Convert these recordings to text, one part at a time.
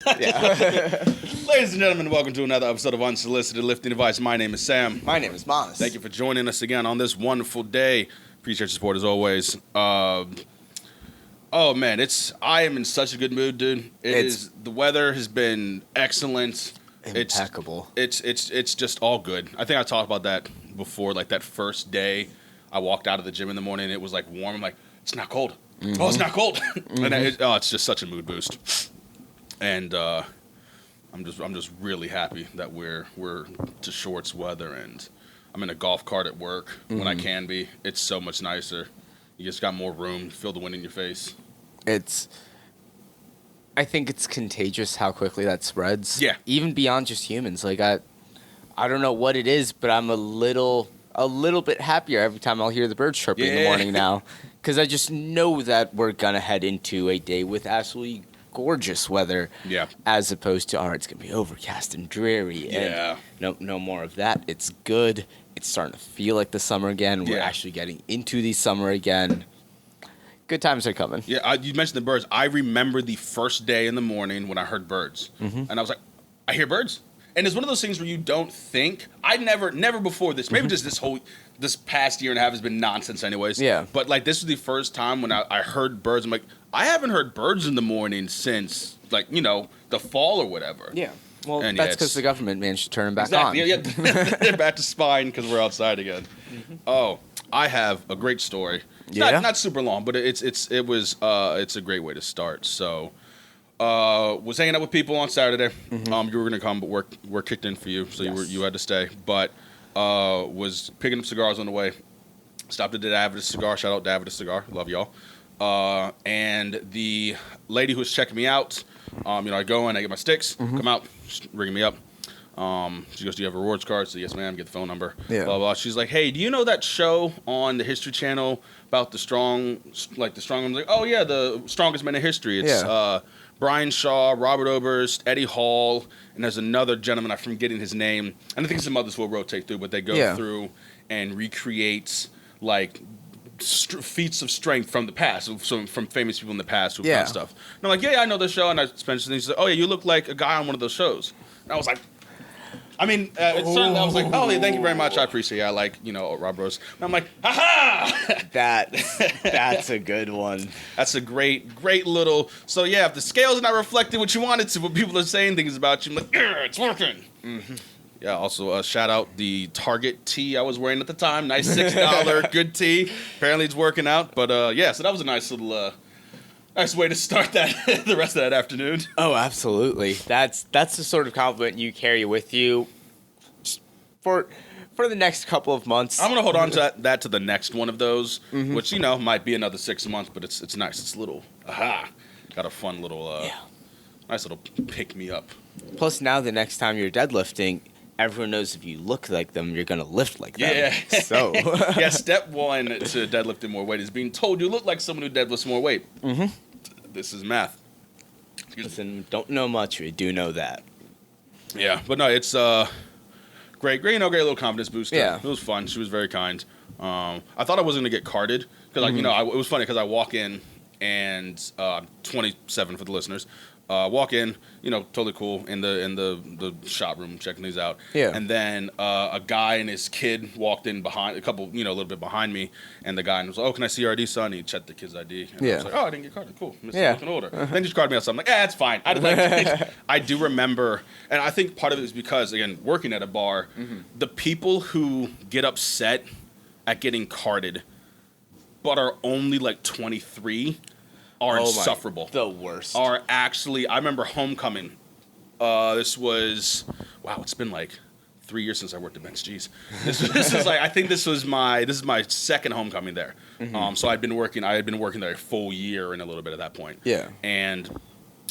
Yeah. Ladies and gentlemen, welcome to another episode of Unsolicited Lifting Advice. My name is Sam. My name is Moss. Thank you for joining us again on this wonderful day. Appreciate your support as always. Oh man, I am in such a good mood, dude. The weather has been excellent. Impeccable. It's just all good. I think I talked about that before, like that first day I walked out of the gym in the morning and it was like warm. I'm like, it's not cold. Mm-hmm. Oh, it's not cold. Mm-hmm. And it's just such a mood boost. And I'm just really happy that we're to shorts weather, and I'm in a golf cart at work when I can be. It's so much nicer. You just got more room. Feel the wind in your face. I think it's contagious how quickly that spreads. Yeah. Even beyond just humans. Like I don't know what it is, but I'm a little bit happier every time I'll hear the birds chirping in the morning now, because I just know that we're gonna head into a day with absolutely gorgeous weather. Yeah. As opposed to it's gonna be overcast and dreary. Yeah. And no more of that. It's good. It's starting to feel like the summer again. We're actually getting into the summer again. Good times are coming. Yeah, you mentioned the birds. I remember the first day in the morning when I heard birds. Mm-hmm. And I was like, I hear birds. And it's one of those things where you don't think. I never before this, maybe just this past year and a half has been nonsense anyways. Yeah. But like this was the first time when I heard birds. I'm like, I haven't heard birds in the morning since like, the fall or whatever. Yeah. Well, And that's because the government managed to turn them back exactly. on. Yeah. They're back to spying because we're outside again. Mm-hmm. Oh, I have a great story. It's not super long, but it's a great way to start. So, was hanging out with people on Saturday. Mm-hmm. You were gonna come, but work kicked in for you, so you had to stay. But was picking up cigars on the way. Stopped at Davida's Cigar. Shout out Davida's Cigar. Love y'all. And the lady who was checking me out, I go in, I get my sticks, come out, she's ringing me up. She goes, do you have a rewards card? So yes, ma'am. Get the phone number. Yeah. Blah, blah. She's like, hey, do you know that show on the History Channel about the strong? I'm like, oh yeah, the strongest men in history. It's Brian Shaw, Robert Oberst, Eddie Hall, and there's another gentleman, I'm forgetting his name. And I think some others will rotate through, but they go through and recreate like feats of strength from the past, from famous people in the past who've done stuff. And I'm like, yeah, I know this show. And I mentioned things. She's like, oh yeah, you look like a guy on one of those shows. And I was like, I was like, oh, yeah, thank you very much. I appreciate it. I like, Rob Rose. And I'm like, ha-ha! That's a good one. That's a great little... So, yeah, if the scales are not reflecting what you want it to, but people are saying things about you, I'm like, yeah, it's working. Mm-hmm. Yeah, also, shout out the Target tee I was wearing at the time. Nice $6 good tee. Apparently it's working out. But, so that was a nice little... nice way to start that the rest of that afternoon. Oh, absolutely. That's the sort of compliment you carry with you for the next couple of months. I'm gonna hold on to that to the next one of those, which might be another 6 months, but it's nice. It's a little got a fun little nice little pick me up. Plus, now the next time you're deadlifting, everyone knows if you look like them, you're gonna lift like them. Yeah. So step one to deadlifting more weight is being told you look like someone who deadlifts more weight. Mm-hmm. This is math. Listen, don't know much, we do know that. Yeah, but no, it's great, great little confidence booster. Yeah, it was fun. She was very kind. I thought I wasn't gonna get carded because, it was funny because I walk in and 27 for the listeners. Walk in, totally cool in the shop room checking these out. Yeah. And then a guy and his kid walked in behind, a couple, a little bit behind me, and the guy was like, oh, can I see your ID, son? He checked the kid's ID. And I was like, oh, I didn't get carded. Cool. Mr. Looking older. Then he just carded me out. So I'm like, it's fine. I do remember, and I think part of it is because, again, working at a bar, the people who get upset at getting carded but are only like 23 are insufferable. The worst. Are actually, I remember homecoming. This was, it's been like 3 years since I worked at Ben's. Jeez. This is like, I think this is my second homecoming there. Mm-hmm. So I had been working there a full year and a little bit at that point. Yeah. And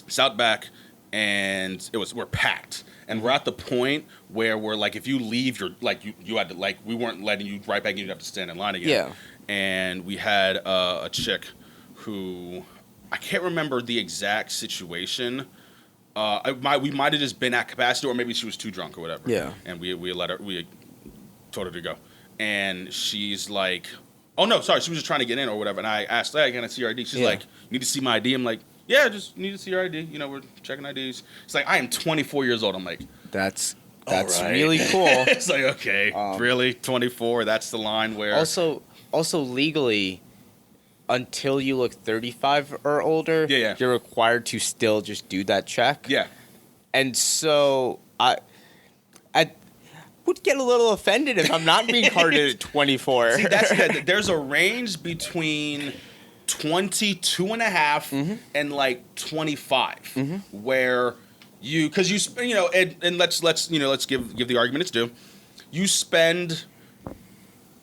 it's out back, and we're packed. And we're at the point where we're like, if you leave, you're like, you had to, like, we weren't letting you right back in, you'd have to stand in line again. Yeah. And we had a chick who, I can't remember the exact situation. We might have just been at capacity, or maybe she was too drunk or whatever. Yeah. And we told her to go. And she's like, oh no, sorry, she was just trying to get in or whatever. And I asked, hey, can I see your ID? She's like, you need to see my ID? I'm like, Yeah, just need to see your ID. We're checking IDs. It's like, I am 24 years old. I'm like, That's right. really cool. It's like, okay, really? 24? That's the line where... Also legally, until you look 35 or older, you're required to still just do that check. Yeah. And so I would get a little offended if I'm not being carded at 24. See, there's a range between 22 and a half and like 25 where and let's give the argument its due. You spend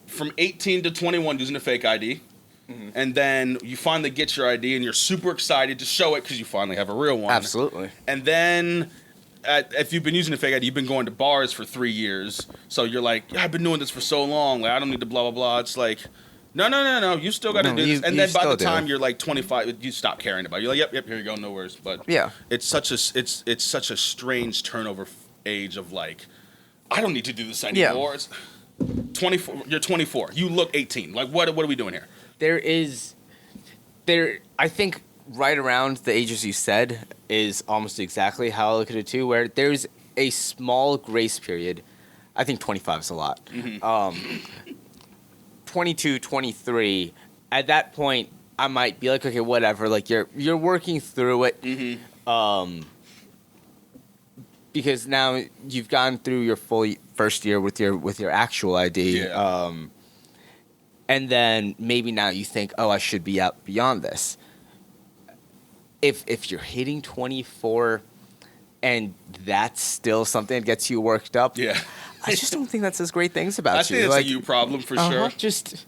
from 18 to 21 using a fake ID. And then you finally get your ID and you're super excited to show it because you finally have a real one. Absolutely. And then if you've been using a fake ID, you've been going to bars for 3 years. So you're like, I've been doing this for so long. Like, I don't need to blah, blah, blah. It's like, no. You still got to do this. And then by the time you're like 25, you stop caring about it. You're like, yep, here you go. No worries. But it's such a strange turnover age of like, I don't need to do this anymore. It's 24. You're 24. You look 18. Like, what are we doing here? I think right around the ages you said is almost exactly how I look at it too, where there's a small grace period. I think 25 is a lot. 22, 23, at that point, I might be like, okay, whatever. Like you're working through it. Because now you've gone through your full first year with your actual ID. Yeah. And then maybe now you think, oh, I should be out beyond this. If you're hitting 24 and that's still something that gets you worked up, I just don't think that says great things about you. I think it's like, a you problem for sure. Just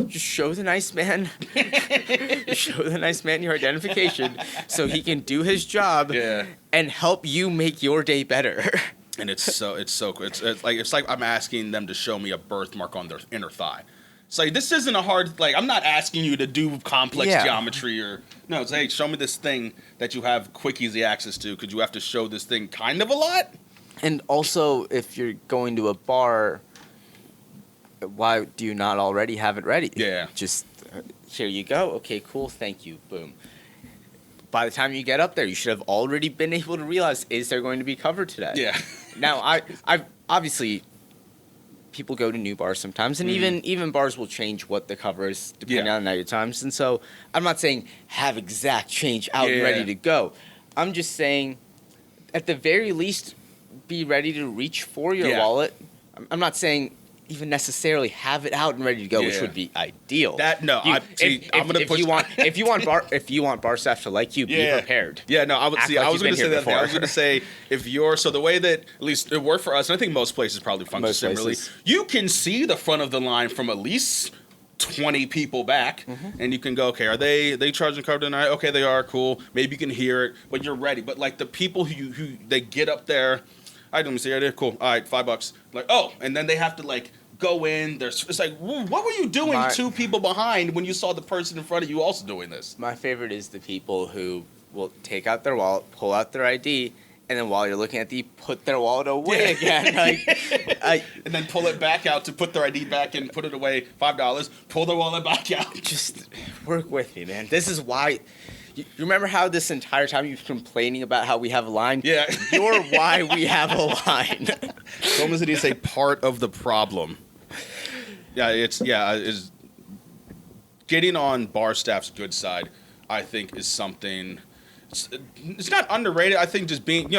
show the nice man, show the nice man your identification so he can do his job and help you make your day better. And it's like I'm asking them to show me a birthmark on their inner thigh. It's like, this isn't a hard, like, I'm not asking you to do complex geometry no, it's, hey, show me this thing that you have quick, easy access to, because you have to show this thing kind of a lot. And also, if you're going to a bar, why do you not already have it ready? Yeah. Just, here you go. Okay, cool, thank you, boom. By the time you get up there, you should have already been able to realize, is there going to be cover today? Yeah. Now, I've obviously... people go to new bars sometimes, and even bars will change what the cover is depending on night times. And so I'm not saying have exact change out and ready to go. I'm just saying, at the very least, be ready to reach for your wallet. I'm not saying even necessarily have it out and ready to go, which would be ideal. I'm gonna push. If you want bar staff to like you, be prepared. Yeah, no, I would see. Like I was going to say that. I was going to say the way that at least it worked for us, and I think most places probably function similarly. You can see the front of the line from at least 20 people back, and you can go, okay, are they charging cover tonight? Okay, they are. Cool. Maybe you can hear it, but you're ready. But like the people who they get up there, all right, let me see. Right, cool. All right, $5. Like, oh, and then they have to like go in. It's like, what were you doing 2 people behind when you saw the person in front of you also doing this? My favorite is the people who will take out their wallet, pull out their ID, and then while you're looking at put their wallet away again. And then pull it back out to put their ID back in, put it away, $5, pull their wallet back out. Just work with me, man. This is why... You remember how this entire time you've been complaining about how we have a line? Yeah. You're why we have a line. Someone said he's a part of the problem. Is getting on bar staff's good side, I think, is something. It's not underrated. I think just being,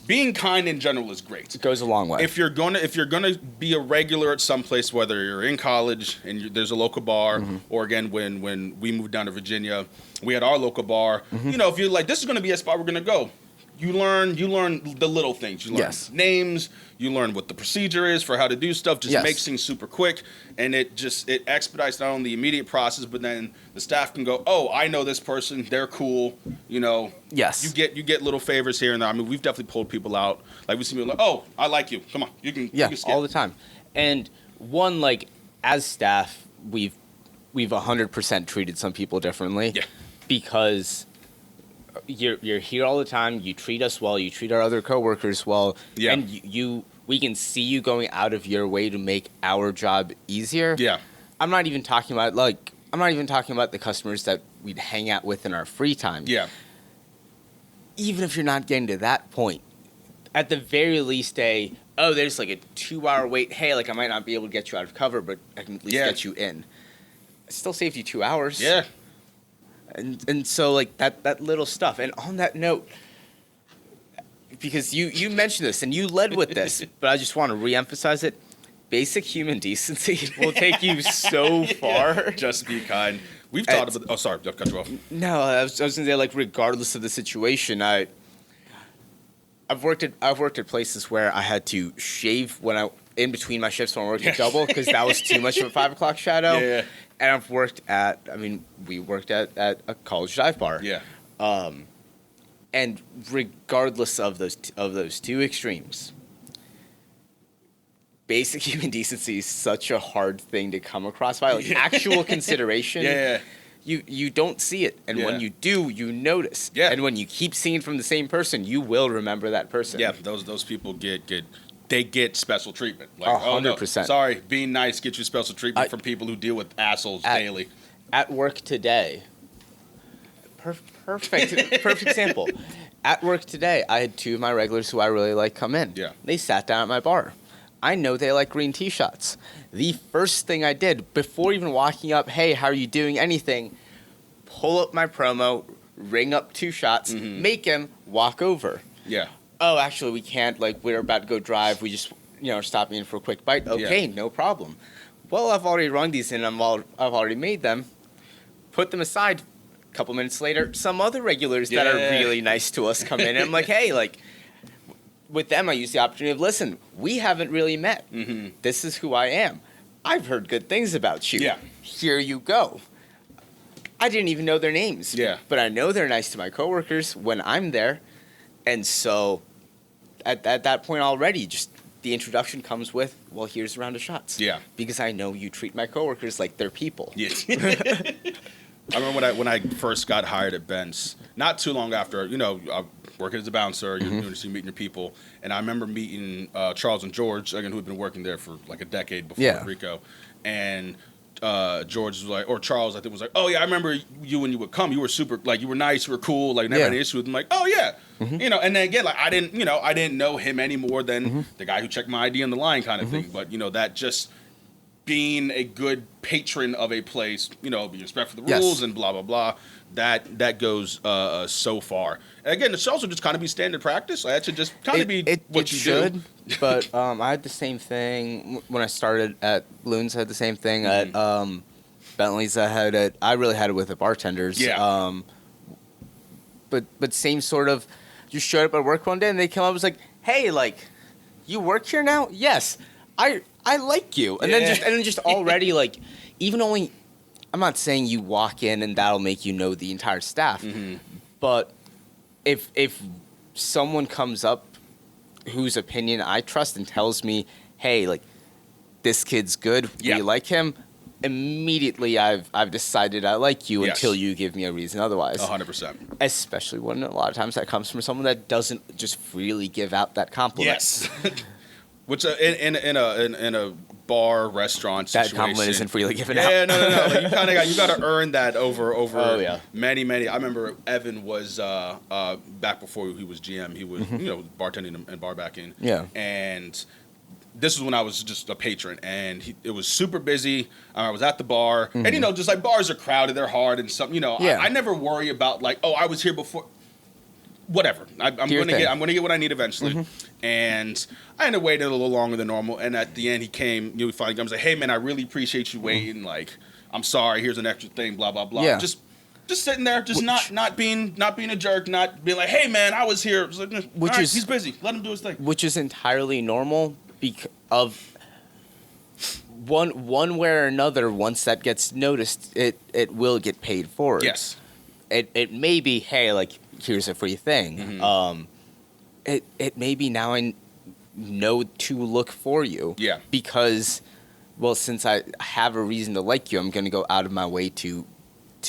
being kind in general is great. It goes a long way. If you're gonna be a regular at some place, whether you're in college and there's a local bar, or again when we moved down to Virginia, we had our local bar. If you're like, this is gonna be a spot we're gonna go. You learn the little things. You learn names. You learn what the procedure is for how to do stuff. Just makes things super quick, and it expedites not only the immediate process, but then the staff can go, oh, I know this person. They're cool. Yes. You get little favors here and there. I mean, we've definitely pulled people out. Like we see people like, oh, I like you. Come on, you can. Yeah, you can skip. all the time. And one, like, as staff, we've 100% treated some people differently. Yeah. Because you're here all the time. You treat us well. You treat our other coworkers well. Yeah. And we can see you going out of your way to make our job easier. Yeah. I'm not even talking about, like, I'm not even talking about the customers that we'd hang out with in our free time. Yeah. Even if you're not getting to that point, at the very least there's like a 2-hour wait. Hey, like I might not be able to get you out of cover, but I can at least get you in. It still saved you 2 hours. Yeah. And so like that little stuff. And on that note, because you mentioned this and you led with this, but I just want to reemphasize it. Basic human decency will take you so far. Just be kind. We've talked about. Oh, sorry, I'll cut you off. No, I was gonna say, like, regardless of the situation, I've worked at places where I had to shave in between my shifts when I worked at double because that was too much of a 5 o'clock shadow. Yeah. And I've worked we worked at a college dive bar. Yeah. And regardless of those two extremes, basic human decency is such a hard thing to come across by. Like actual consideration. Yeah. You don't see it. And when you do, you notice. Yeah. And when you keep seeing it from the same person, you will remember that person. Yeah, those people get special treatment. Like, 100%. Oh, no, sorry, being nice gets you special treatment from people who deal with assholes daily. At work today, perfect example. At work today, I had 2 of my regulars who I really like come in. Yeah. They sat down at my bar. I know they like green tea shots. The first thing I did, before even walking up, hey, how are you doing, anything, pull up my promo, ring up 2 shots, make him walk over. Yeah. Oh, actually, we can't. Like, we're about to go drive. We just, stopping in for a quick bite. Okay, no problem. Well, I've already rung these in. I've already made them. Put them aside. A couple minutes later, some other regulars that are really nice to us come in. And I'm like, hey, like, with them, I use the opportunity of, listen, we haven't really met. Mm-hmm. This is who I am. I've heard good things about you. Yeah. Here you go. I didn't even know their names. Yeah. But I know they're nice to my coworkers when I'm there. And so at that point already, just the introduction comes with, well, here's a round of shots. Yeah. Because I know you treat my coworkers like they're people. Yeah. I remember when I first got hired at Ben's, not too long after, working as a bouncer, you're meeting your people. And I remember meeting Charles and George, again, who had been working there for like a decade before Rico. And George was like, or Charles, I think, was like, oh, yeah, I remember you when you would come. You were super, like, you were nice, you were cool, like, never had an issue with him. Like, oh, yeah. And then again, like, I didn't know him any more than the guy who checked my ID on the line kind of thing. But, that just being a good patron of a place, be respectful for the rules and blah, blah, blah, that goes so far. And again, it should also just kind of be standard practice. Like, that should just kind of be what you do. But I had the same thing when I started at Loons. I had the same thing at Bentley's. I really had it with the bartenders. Yeah. But same sort of. Just showed up at work one day and they came up and was like, "Hey, like, you work here now? Yes, I like you." And then just already like, even only. I'm not saying you walk in and that'll make you know the entire staff, but if someone comes up whose opinion I trust and tells me, hey, like, this kid's good, we like him, immediately I've decided I like you until you give me a reason otherwise. 100%. Especially when a lot of times that comes from someone that doesn't just freely give out that compliment. Yes. Which in a bar restaurant situation, that compliment isn't freely given out. Yeah, no. Like, you got to earn that over many. I remember Evan was back before he was GM. He was bartending and bar backing. Yeah. And this was when I was just a patron, and it was super busy. I was at the bar, and just like bars are crowded, they're hard, and something. I never worry about like, oh, I was here before. Whatever. I'm going to get what I need eventually. And I ended up waiting a little longer than normal. And at the end, he came. He finally comes like, "Hey, man, I really appreciate you waiting. Like, I'm sorry. Here's an extra thing. Blah blah blah." Yeah. Just sitting there, just not being a jerk, not being like, "Hey, man, I was here." Like, he's busy. Let him do his thing. Which is entirely normal because of one way or another. Once that gets noticed, it will get paid for. Yes. It may be, hey, like, here's a free thing. It may be now I know to look for you. Yeah. Because, well, since I have a reason to like you, I'm going to go out of my way to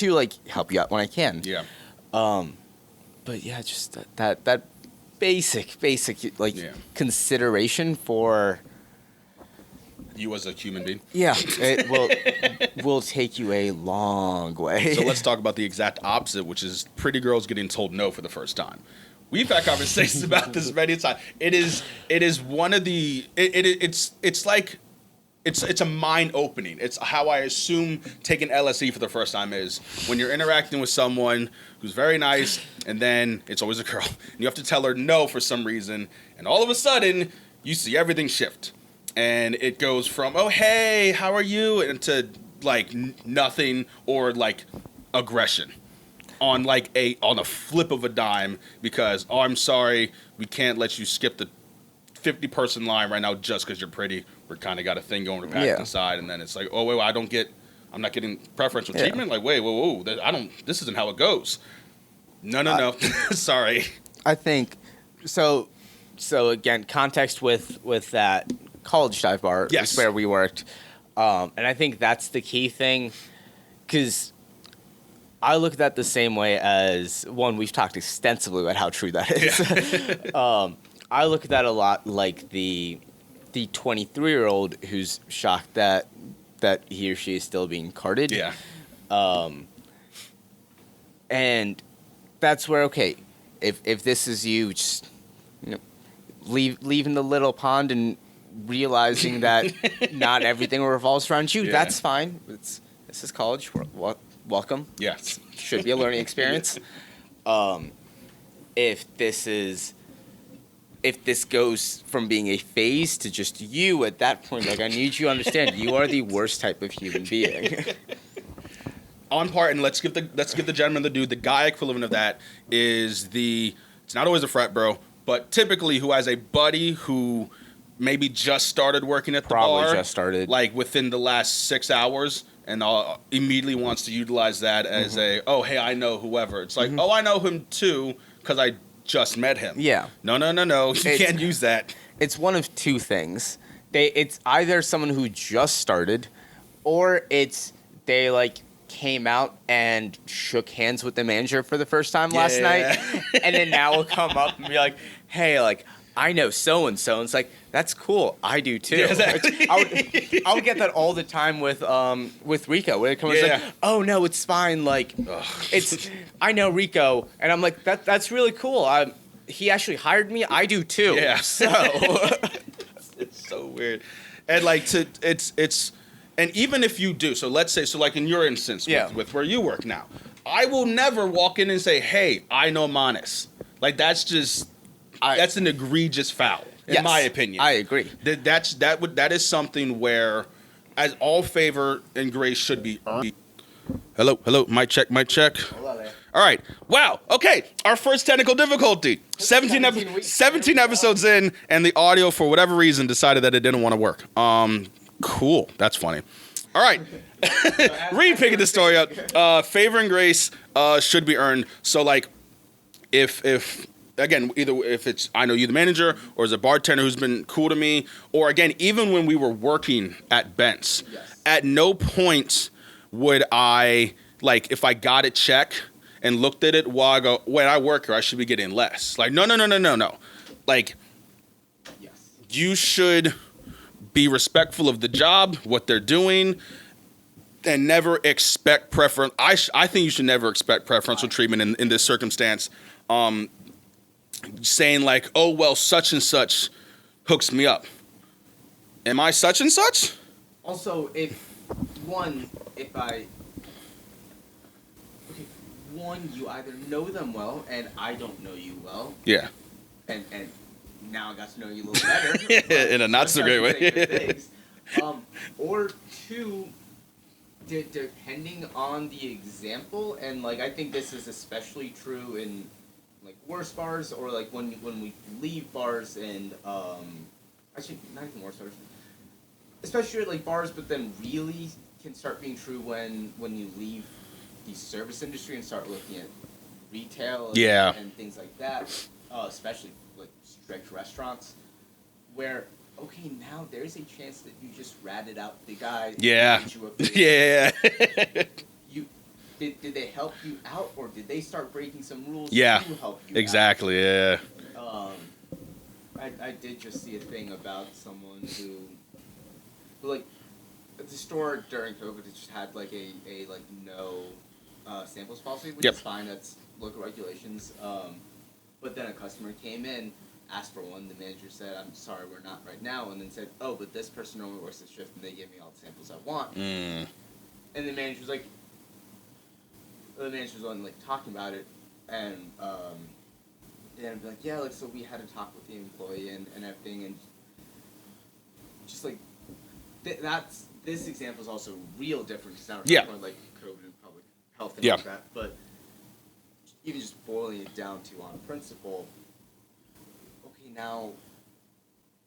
like help you out when I can. Yeah. But yeah, just that basic like consideration for You as a human being. Yeah, it will take you a long way. So let's talk about the exact opposite, which is pretty girls getting told no for the first time. We've had conversations about this many times. It is one of the it's like it's a mind opening. It's how I assume taking LSD for the first time is when you're interacting with someone who's very nice, and then it's always a girl, and you have to tell her no for some reason, and all of a sudden you see everything shift, and it goes from oh hey how are you into like nothing or like aggression on like on a flip of a dime because oh I'm sorry we can't let you skip the 50-person line right now just because you're pretty. We're kind of got a thing going to pack inside, and then it's like, oh wait, I'm not getting preferential treatment. Like wait, whoa, this isn't how it goes. No, sorry. I think so. So again, context with that college dive bar is where we worked, and I think that's the key thing, because I look at that the same way as one. We've talked extensively about how true that is. Yeah. I look at that a lot like the 23-year-old who's shocked that he or she is still being carded. Yeah. And that's where if this is you, just leaving the little pond and realizing that not everything revolves around you. Yeah. That's fine. This is college. Welcome. Yes. Should be a learning experience. If this goes from being a phase to just you at that point, like I need you to understand, you are the worst type of human being. On part, and let's give the gentleman the dude. The guy equivalent of that is it's not always a frat bro, but typically who has a buddy who maybe just started working at the bar. Probably just started. Like within the last 6 hours, and immediately wants to utilize that as oh, hey, I know whoever. It's like, oh, I know him too, because I just met him. Yeah. No. You can't use that. It's one of two things. It's either someone who just started, or they like came out and shook hands with the manager for the first time last night, and then now will come up and be like, hey, like I know so and so. And it's like, that's cool. I do too. Yeah, exactly. I would get that all the time with Rico. When it comes like, oh no, it's fine. Like I know Rico, and I'm like, that's really cool. He actually hired me. I do too. Yeah. So it's so weird, and like and even if you do, so let's say, so like in your instance with where you work now, I will never walk in and say, hey, I know Manis. Like that's an egregious foul, in my opinion. I agree. That is something where, as all favor and grace should be earned. Hello, mic check. All right. Wow. Okay. Our first technical difficulty. 17 episodes in, and the audio, for whatever reason, decided that it didn't want to work. Cool. That's funny. All right. Re-picking the story up. Favor and grace should be earned. So, like, if again, either if it's I know you, the manager, or as a bartender who's been cool to me, or again, even when we were working at Bent's, at no point would I, like, if I got a check and looked at it while I go, wait, I work here, I should be getting less. Like, no. Like, you should be respectful of the job, what they're doing, and never expect preference. I think you should never expect preferential treatment in this circumstance. Saying like, oh, well, such and such hooks me up. Am I such and such? Also, you either know them well, and I don't know you well. Yeah. And now I got to know you a little better. In a not so great way. Or two, depending on the example, and like I think this is especially true in like worse bars, or like when we leave bars, and actually not even worse bars, especially like bars, but then really can start being true when you leave the service industry and start looking at retail and things like that, especially like strict restaurants, where okay, now there's a chance that you just ratted out the guy. Yeah. Did they help you out, or did they start breaking some rules to help you exactly, out? Yeah. I did just see a thing about someone who but like the store during COVID just had like a like no samples policy, which is fine. That's local regulations. But then a customer came in, asked for one. The manager said, "I'm sorry, we're not right now," and then said, "Oh, but this person only works this shift, and they give me all the samples I want." And the manager was like, the manager was on like talking about it, and I'd be like, "Yeah, like so we had to talk with the employee and everything, and just like this example is also real different because now we're talking about like COVID and public health and like that, but." Even just boiling it down to on principle, okay, now,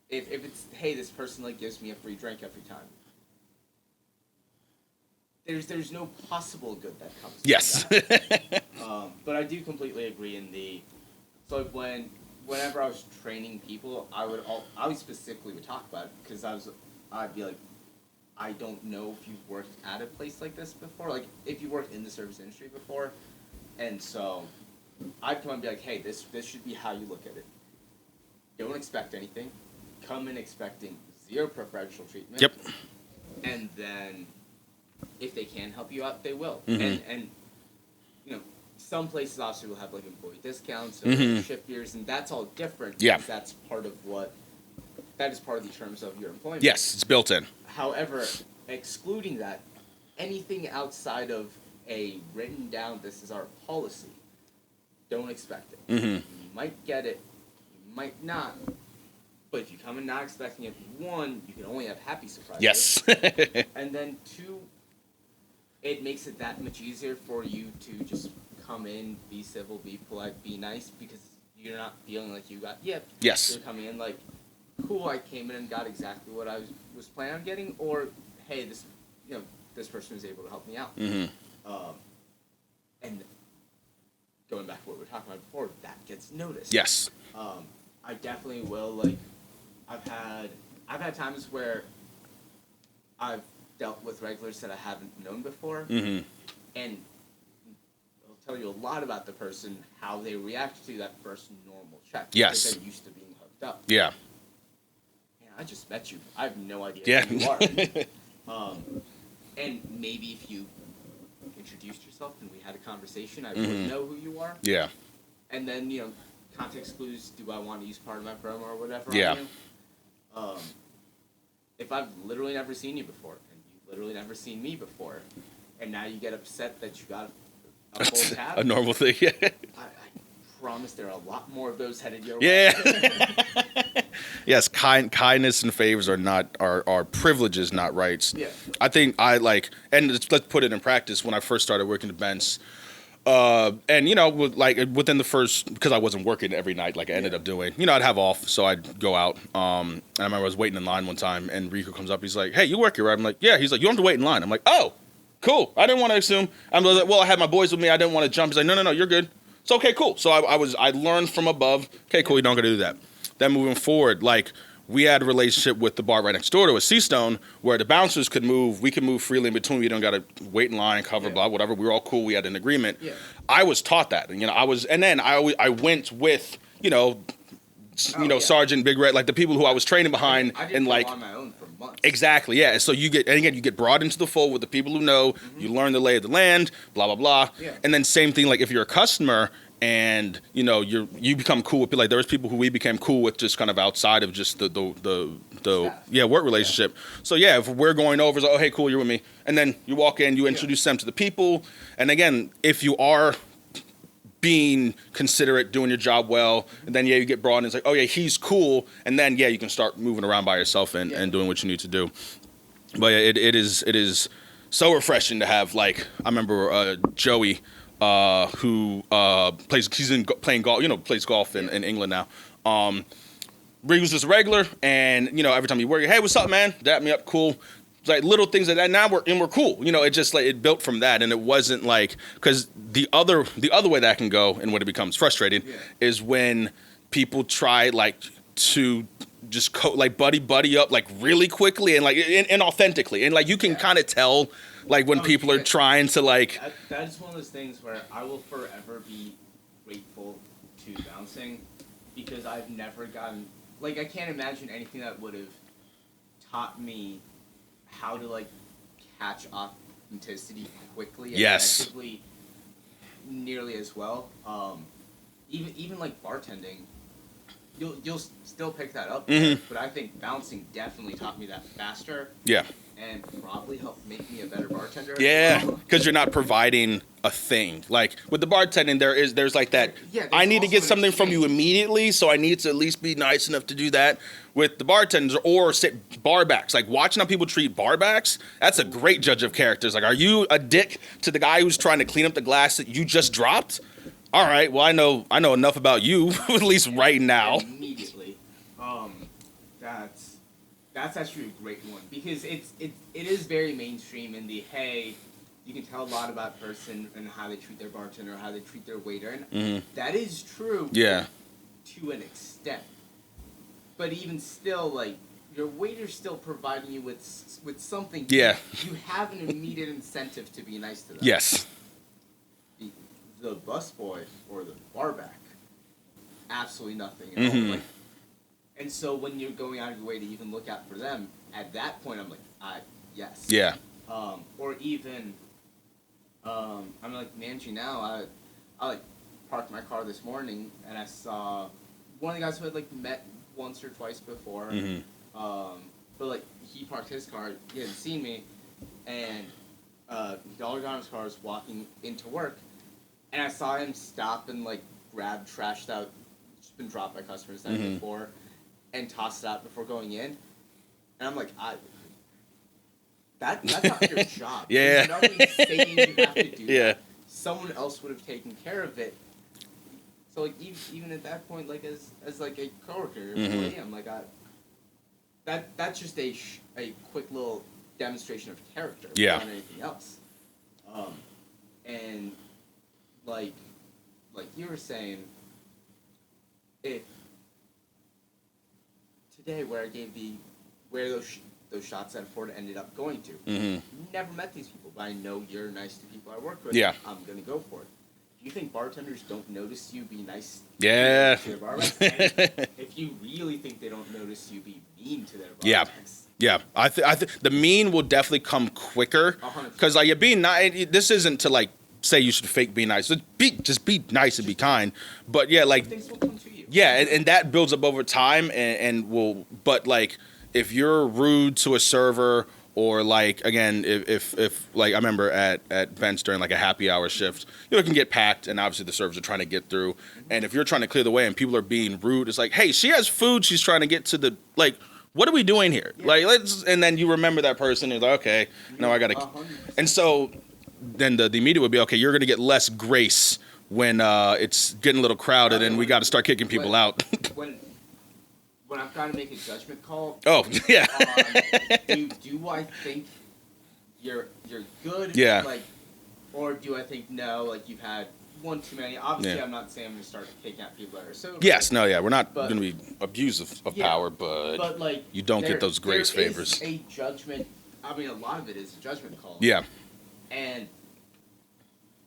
if it's, hey, this person, like, gives me a free drink every time, there's no possible good that comes from that. But I do completely agree so like whenever I was training people, I specifically would talk about it, because I'd be like, I don't know if you've worked at a place like this before, like, if you worked in the service industry before. And so I'd come and be like, hey, this should be how you look at it. Don't expect anything. Come in expecting zero preferential treatment. Yep. And then if they can help you out, they will. And you know, some places obviously will have like employee discounts or shift years, and that's all different. Yeah. Because that's part of that is part of the terms of your employment. Yes, it's built in. However, excluding that, anything outside of a written down, this is our policy, don't expect it. You might get it, you might not, but if you come in not expecting it, one, you can only have happy surprises. Yes. And then two, it makes it that much easier for you to just come in, be civil, be polite, be nice, because you're not feeling like you got yipped. Yes. You're coming in like, cool, I came in and got exactly what I was planning on getting, or hey, this person was able to help me out. And going back to what we were talking about before, that gets noticed. Yes. I definitely will. Like, I've had times where I've dealt with regulars that I haven't known before, and it'll tell you a lot about the person, how they react to that first normal check. Yes. Because they're used to being hooked up. Yeah. Man, I just met you. I have no idea who you are. And maybe if you introduced yourself and we had a conversation, I would know who you are. Yeah. And then, context clues, do I want to use part of my promo or whatever on you? If I've literally never seen you before, and you've literally never seen me before, and now you get upset that you got a full tab. A normal thing, yeah. I promise there are a lot more of those headed your way. Yeah. Yes, kindness and favors are privileges, not rights. Yeah. I think and let's put it in practice. When I first started working at Ben's, within the first, because I wasn't working every night like I ended up doing, I'd have off, so I'd go out. And I remember I was waiting in line one time, and Rico comes up, he's like, "Hey, you work here, right?" I'm like, "Yeah." He's like, "You don't have to wait in line." I'm like, "Oh, cool." I didn't want to assume. I'm like, "Well, I had my boys with me. I didn't want to jump." He's like, "No, you're good." It's okay, cool. So I learned from above. Okay, cool. You don't got to do that. Then moving forward, we had a relationship with the bar right next door to a Seastone where the bouncers could move. We could move freely in between. We don't got to wait in line, cover, blah, whatever. We were all cool. We had an agreement. Yeah. I was taught that, and then I went with Sergeant Big Red, like the people who I was training behind, I didn't go on my own for months. Exactly, yeah. So you get brought into the fold with the people who know. You learn the lay of the land, blah blah blah. Yeah. And then same thing, like if you're a customer and you become cool with people. Like there was people who we became cool with just kind of outside of just the work relationship. Yeah. So yeah, if we're going over, it's like, oh hey, cool, you're with me, and then you walk in, you introduce them to the people, and again, if you are being considerate, doing your job well, and then you get brought in, it's like, oh yeah, he's cool, and then you can start moving around by yourself and doing what you need to do. But yeah, it is so refreshing to have, like, I remember Joey, who playing golf, plays golf in England now. He was just a regular, and every time you work, hey, what's up, man? Dap me up, cool. Like little things like that. Now we're cool. It just it built from that, and it wasn't like, because the other way that can go, and when it becomes frustrating, is when people try to just buddy up really quickly and inauthentically, and you can kind of tell when people are trying to That is one of those things where I will forever be grateful to bouncing, because I've never gotten I can't imagine anything that would have taught me how to like catch authenticity quickly and Yes. effectively nearly as well. Even like bartending, you'll still pick that up, but I think bouncing definitely taught me that faster. Yeah. And probably helped make me a better bartender. Yeah, because you're not providing a thing. Like with the bartending, there's like that. Yeah, I need to also get an something from you exchange. immediately, so I need to at least be nice enough to do that. With the bartenders or sit barbacks, like watching how people treat barbacks, that's a great judge of characters. Like, are you a dick to the guy who's trying to clean up the glass that you just dropped? All right, well I know enough about you at least right now. Immediately. That's actually a great one because it is very mainstream in the hey, you can tell a lot about a person and how they treat their bartender, how they treat their waiter, and that is true. Yeah. To an extent, but even still, like your waiter's still providing you with something. Yeah. You have an immediate incentive to be nice to them. Yes. The busboy or the barback, absolutely nothing at all. Like, and so when you're going out of your way to even look out for them, at that point I'm like, yes. Yeah. Or even, I'm like managing now. I like parked my car this morning and I saw one of the guys who had like met once or twice before. But like he parked his car, he hadn't seen me, and Dollar Don's car was walking into work, and I saw him stop and like grab trash that just been dropped by customers the night before, and toss it out before going in. And I'm like, that's not your job. Yeah. There's nothing saying you have to do Yeah. that. Someone else would have taken care of it. So like even at that point, like as like a coworker, employee, I'm like, that's just a quick little demonstration of character. Yeah. More than anything else. And like you were saying, if today where I gave where those shots at Ford ended up going to, never met these people, but I know you're nice to people I work with. Yeah. I'm gonna go for it. Do you think bartenders don't notice you be nice Yeah. to their barbacks? And if you really think they don't notice you be mean to their Yeah. barbacks? Yeah, I think the mean will definitely come quicker 100%. because like you're being nice. This isn't to like say you should fake be nice. Just be nice and be kind. But yeah, like Things will come to you. yeah, and that builds up over time and will. But like if you're rude to a server or like again if like I remember at Vents during like a happy hour shift, it can get packed and obviously the servers are trying to get through. And if you're trying to clear the way and people are being rude, it's like hey, she has food. She's trying to get to the like. What are we doing here? Yeah. Like, and then you remember that person. You're like, okay, now I gotta. 100%. And so, then the immediate would be, okay, you're gonna get less grace when it's getting a little crowded, and we got to start kicking people out. when I've got to make a judgment call. Oh, yeah. Do I think you're good? Yeah. Like, or do I think no? Like you've had one too many. Obviously, Yeah. I'm not saying I'm gonna start kicking out people that are sober. Yes, no, yeah, we're not But- gonna be abusive of Yeah, power, but like you don't get those grace there favors. Is a judgment. I mean, a lot of it is a judgment call. Yeah, And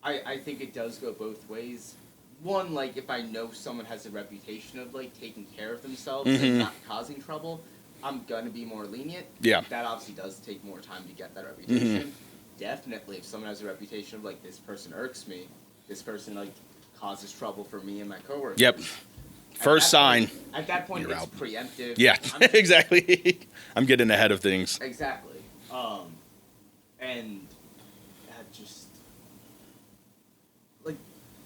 I think it does go both ways. One, like if I know someone has a reputation of like taking care of themselves and not causing trouble, I'm gonna be more lenient. Yeah. That obviously does take more time to get that reputation. Definitely, if someone has a reputation of like this person irks me, this person like causes trouble for me and my coworkers. Yep. First sign. At that point, You're it's out. preemptive. Yeah, I'm- exactly. I'm getting ahead of things. Exactly. And just like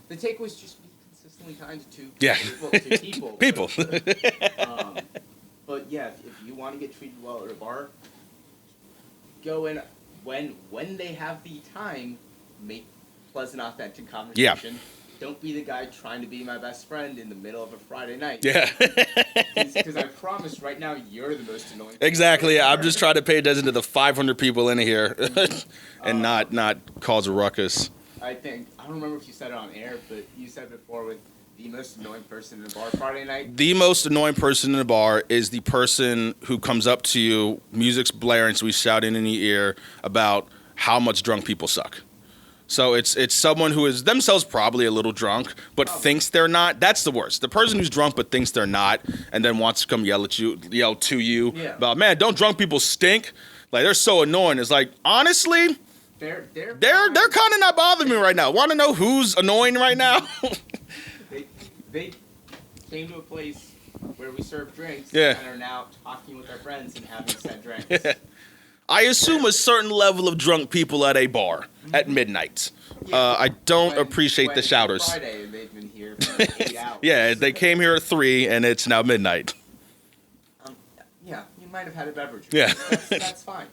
the takeaway is just be consistently kind to Yeah. people. People. But yeah, if you want to get treated well at a bar, go in when they have the time, make pleasant, authentic conversation. Don't be the guy trying to be my best friend in the middle of a Friday night. Yeah. Because I promise, right now you're the most annoying. Exactly. I'm just trying to pay attention to the 500 people in here, and not cause a ruckus. I don't remember if you said it on air, but you said before with the most annoying person in a bar Friday night. The most annoying person in a bar is the person who comes up to you, music's blaring, so he's shouting in your ear about how much drunk people suck. So it's someone who is themselves probably a little drunk, but thinks they're not. That's the worst. The person who's drunk but thinks they're not, and then wants to come yell to you Yeah. about, man, don't drunk people stink? Like they're so annoying. It's like honestly, they're kind of not bothering me right now. Want to know who's annoying right now? they came to a place where we serve drinks and are now talking with their friends and having said drinks. Yeah. I assume a certain level of drunk people at a bar at midnight. I don't appreciate the shouters. Friday, and they've been here for 8 hours. Yeah, they came here at 3 and it's now midnight. Yeah, you might have had a beverage. Yeah. That's fine.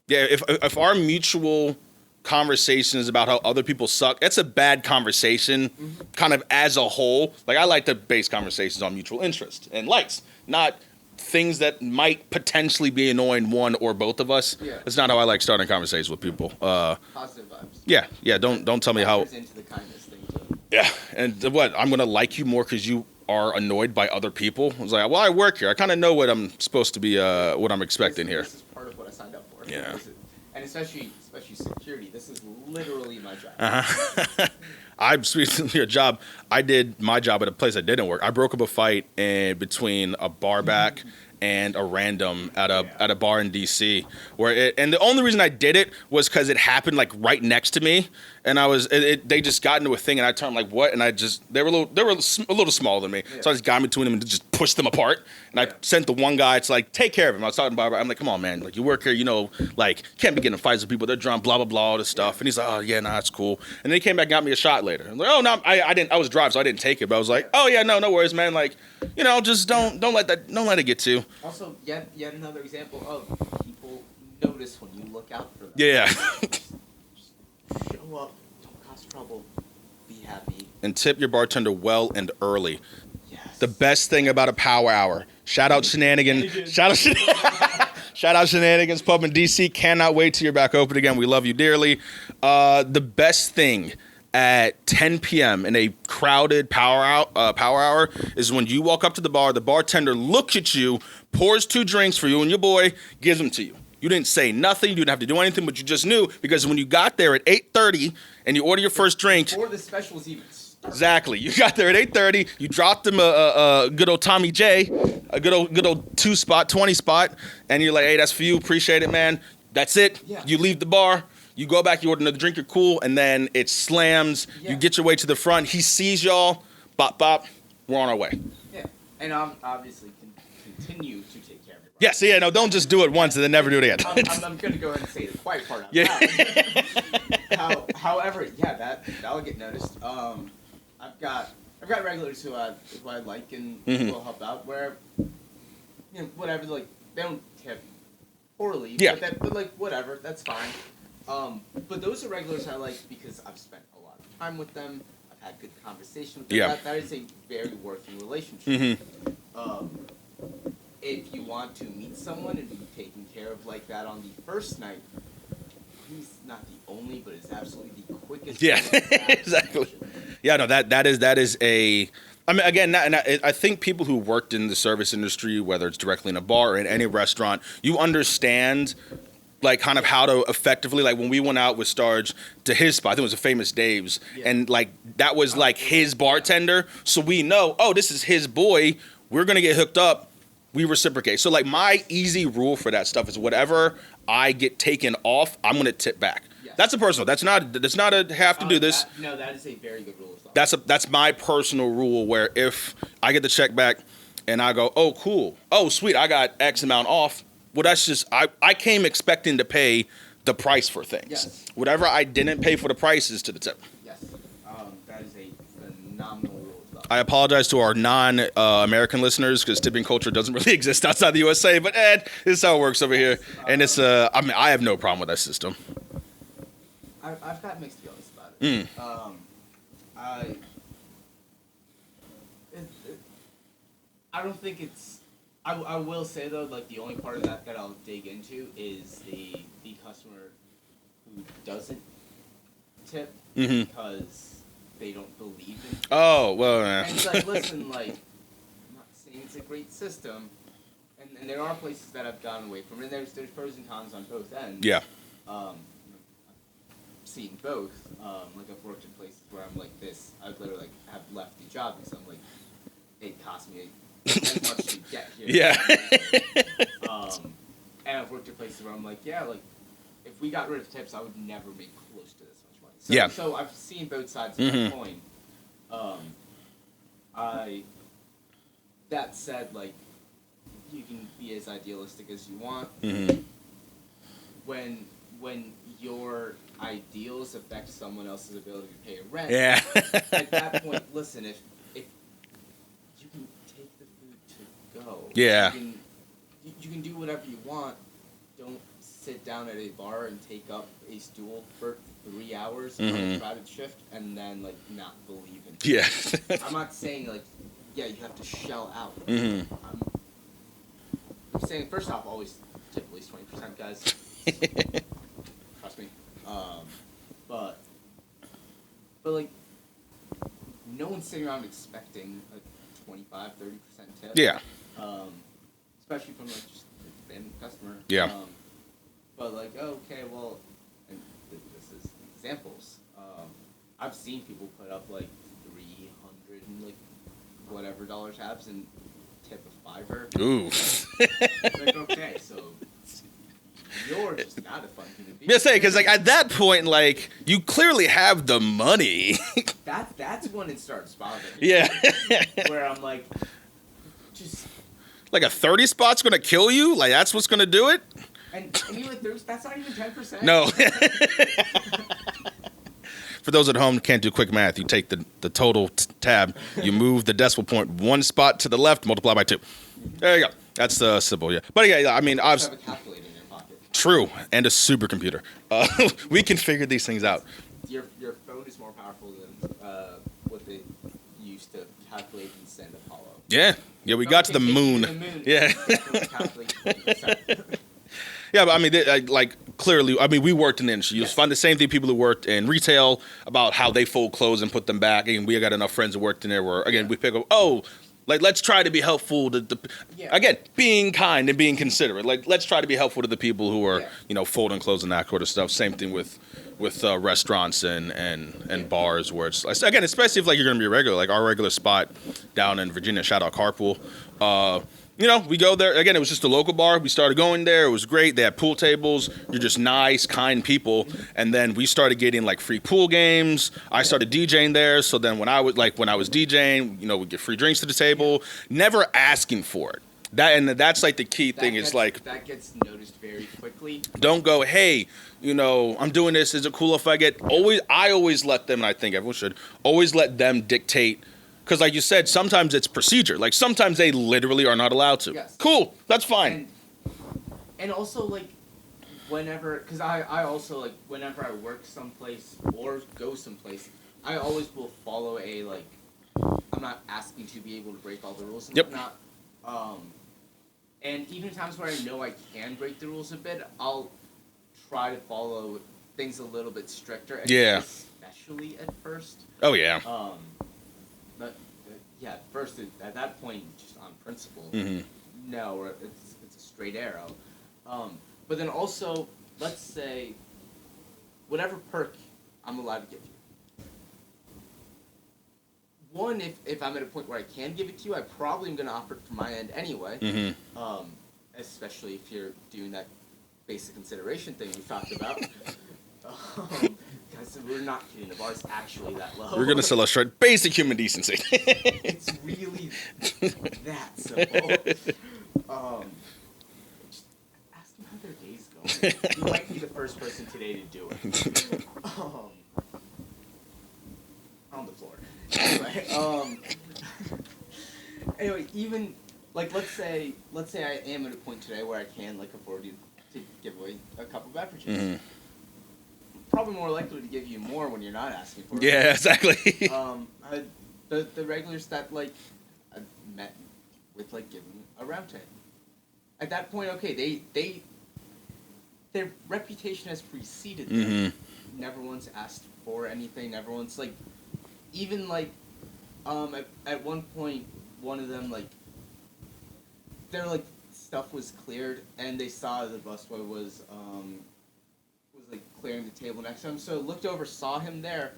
Yeah, if our mutual conversation is about how other people suck, that's a bad conversation kind of as a whole. Like I like to base conversations on mutual interest and likes, not things that might potentially be annoying one or both of us. Yeah. That's not how I like starting conversations with people. Positive vibes. Yeah. Don't tell me how. Into the kindness thing too. Yeah, and what I'm gonna like you more because you are annoyed by other people. I was like, well, I work here. I kind of know what I'm supposed to be, what I'm expecting here. This is part of what I signed up for. Yeah. And especially security. This is literally my job. I'm speaking of your job. I did my job at a place that didn't work. I broke up a fight between a bar back and a random at a bar in DC. And the only reason I did it was because it happened like right next to me, and they just got into a thing, and I turned like what, and they were a little smaller than me, so I just got in between them and just pushed them apart, and I sent the one guy to like take care of him. I was talking to Barbara. I'm like, come on, man, like you work here, you know, like can't be getting in fights with people. They're drunk, blah blah blah, all this stuff, and he's like, oh yeah, nah, that's cool. And then he came back and got me a shot later. I'm like, oh no, I didn't. I was driving, so I didn't take it, but I was like, oh yeah, no worries, man. Like, you know, just don't let it get to. Also, yet another example of people notice when you look out for them. Yeah. Just show up, don't cause trouble, be happy. And tip your bartender well and early. Yes. The best thing about a power hour. Shout out Shenanigans. Shout out Shenanigans Pub in DC. Cannot wait till you're back open again. We love you dearly. The best thing at 10 p.m. in a crowded power hour is when you walk up to the bar, the bartender looks at you, pours 2 drinks for you and your boy, gives them to you. You didn't say nothing, you didn't have to do anything, but you just knew because when you got there at 8:30 and you order your first drink. Before the specials even started. Exactly. You got there at 8:30, you dropped them a good old Tommy J, a good old 20 spot, and you're like, hey, that's for you, appreciate it, man. That's it. Yeah. You leave the bar. You go back, you order another drink, you're cool, and then it slams. Yeah. You get your way to the front. He sees y'all. Bop, bop. We're on our way. Yeah. And obviously continue to take care of it. Yes, yeah, no, don't just do it once and then never do it again. I'm going to go ahead and say the quiet part out loud. However, yeah, that'll get noticed. I've got regulars who I like and will help out where, you know, whatever, like, they don't tip poorly. Yeah. But like, whatever, that's fine. But those are regulars I like because I've spent a lot of time with them. I've had good conversation with them. Yeah. That is a very working relationship. If you want to meet someone and be taken care of like that on the first night, he's not the only, but is absolutely the quickest. Yeah, exactly. Yeah, no, that is a. I mean, again, I think people who worked in the service industry, whether it's directly in a bar or in any restaurant, you understand. Like kind of how to effectively, like when we went out with Starge to his spot, I think it was a Famous Dave's, and like that was like his bartender, so we know, oh, this is his boy, we're gonna get hooked up, we reciprocate. So like my easy rule for that stuff is whatever I get taken off, I'm gonna tip back. Yes. That's a personal. That's not a have to do this. That is a very good rule of thumb. That's my personal rule where if I get the check back and I go, oh cool, oh sweet, I got X amount off. Well, that's just, I came expecting to pay the price for things. Yes. Whatever I didn't pay for the price is to the tip. Yes. That is a phenomenal rule of thumb. I apologize to our non-American listeners because tipping culture doesn't really exist outside the USA, but Ed, this is how it works over here. And it's, I mean, I have no problem with that system. I've got mixed feelings about it. I don't think it's, I will say though, like the only part of that I'll dig into is the customer who doesn't tip because they don't believe in it. Oh, well, And it's like, listen, like, I'm not saying it's a great system, and there are places that I've gone away from, and there's pros and cons on both ends. Yeah. I've seen both. Like I've worked in places where I'm like this, I've literally like have left the job because I'm like, it cost me as much to get here. Yeah. And I've worked at places where I'm like, yeah, like, if we got rid of tips, I would never make close to this much money. So, Yeah. So I've seen both sides of the coin. That said, like, you can be as idealistic as you want. When your ideals affect someone else's ability to pay rent, at that point, listen, if you can take the food to go, you can do whatever you want. Don't sit down at a bar and take up a stool for 3 hours on a crowded shift and then like not believe in it. Yeah. I'm not saying like, yeah, you have to shell out. I'm saying first off, always tip at least 20%, guys. Trust me. But like, no one's sitting around expecting a 25-30% tip. Yeah. Especially from like just a random customer. Yeah. But like, okay, well, and this is examples. I've seen people put up like 300 and like whatever dollar tabs and tip a $5. Ooh. Like, okay, so you're just not a fun human being. Yeah, say because like at that point, like you clearly have the money. That's when it starts bothering me. Yeah. Where I'm like, just like a 30 spot's gonna kill you. Like that's what's gonna do it. and even that's not even 10%. No. For those at home who can't do quick math, you take the total tab, you move the decimal point one spot to the left, multiply by 2. There you go. That's simple, yeah. But yeah, I mean, you have a calculator in your pocket. True, and a supercomputer. We can figure these things out. Your phone is more powerful than what they used to calculate and send Apollo. Yeah, we got to the moon. Yeah. Yeah, but I mean, like clearly, I mean, we worked in the industry. You find the same thing people who worked in retail about how they fold clothes and put them back. And we got enough friends who worked in there where, again, we pick up, like, let's try to be helpful to again, being kind and being considerate. Like, let's try to be helpful to the people who are, folding clothes and that sort of stuff. Same thing with restaurants and bars where it's, again, especially if, like, you're going to be a regular, like our regular spot down in Virginia, shout out Carpool. We go there. Again, it was just a local bar. We started going there. It was great. They had pool tables. You're just nice, kind people. And then we started getting, like, free pool games. I started DJing there. So then when I was DJing, we'd get free drinks to the table. Never asking for it. That's, like, the key thing is, like... That gets noticed very quickly. Don't go, hey, I'm doing this. Is it cool if I get... I always let them, and I think everyone should, always let them dictate... Because, like you said, sometimes it's procedure. Like, sometimes they literally are not allowed to. Yes. Cool. That's fine. And also, like, whenever... Because I also, like, whenever I work someplace or go someplace, I always will follow a, like... I'm not asking to be able to break all the rules and whatnot. And even times where I know I can break the rules a bit, I'll try to follow things a little bit stricter. Especially at first. Oh, yeah. But at first, at that point, just on principle, no, it's a straight arrow. But then also, let's say, whatever perk I'm allowed to give you. One, if I'm at a point where I can give it to you, I probably am going to offer it from my end anyway. Especially if you're doing that basic consideration thing we talked about. Guys, we're not kidding. The bar's actually that low. We're going to illustrate basic human decency. It's really that simple. Just ask them how their day's going. You might be the first person today to do it. On the floor. Anyway, even like let's say I am at a point today where I can like afford you to give away a couple beverages. Probably more likely to give you more when you're not asking for it. Yeah, exactly. The regulars that like I met with like giving a round table. At that point, okay, their reputation has preceded them. Never once asked for anything. Never once like even like at one point one of them like their like stuff was cleared and they saw the busboy was like clearing the table next to him, so looked over, saw him there,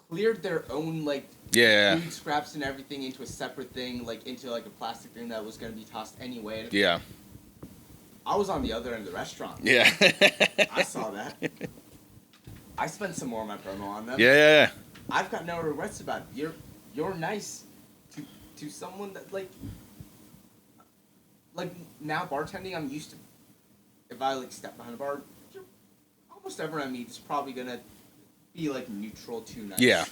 cleared their own like food scraps and everything into a separate thing, like into like a plastic thing that was going to be tossed anyway. And I was on the other end of the restaurant. Yeah. I saw that. I spent some more of my promo on them. Yeah. I've got no regrets about it. You're nice to someone that like now bartending. I'm used to. If I like step behind a bar, almost everyone I meet is probably gonna be like neutral to nice. Yeah.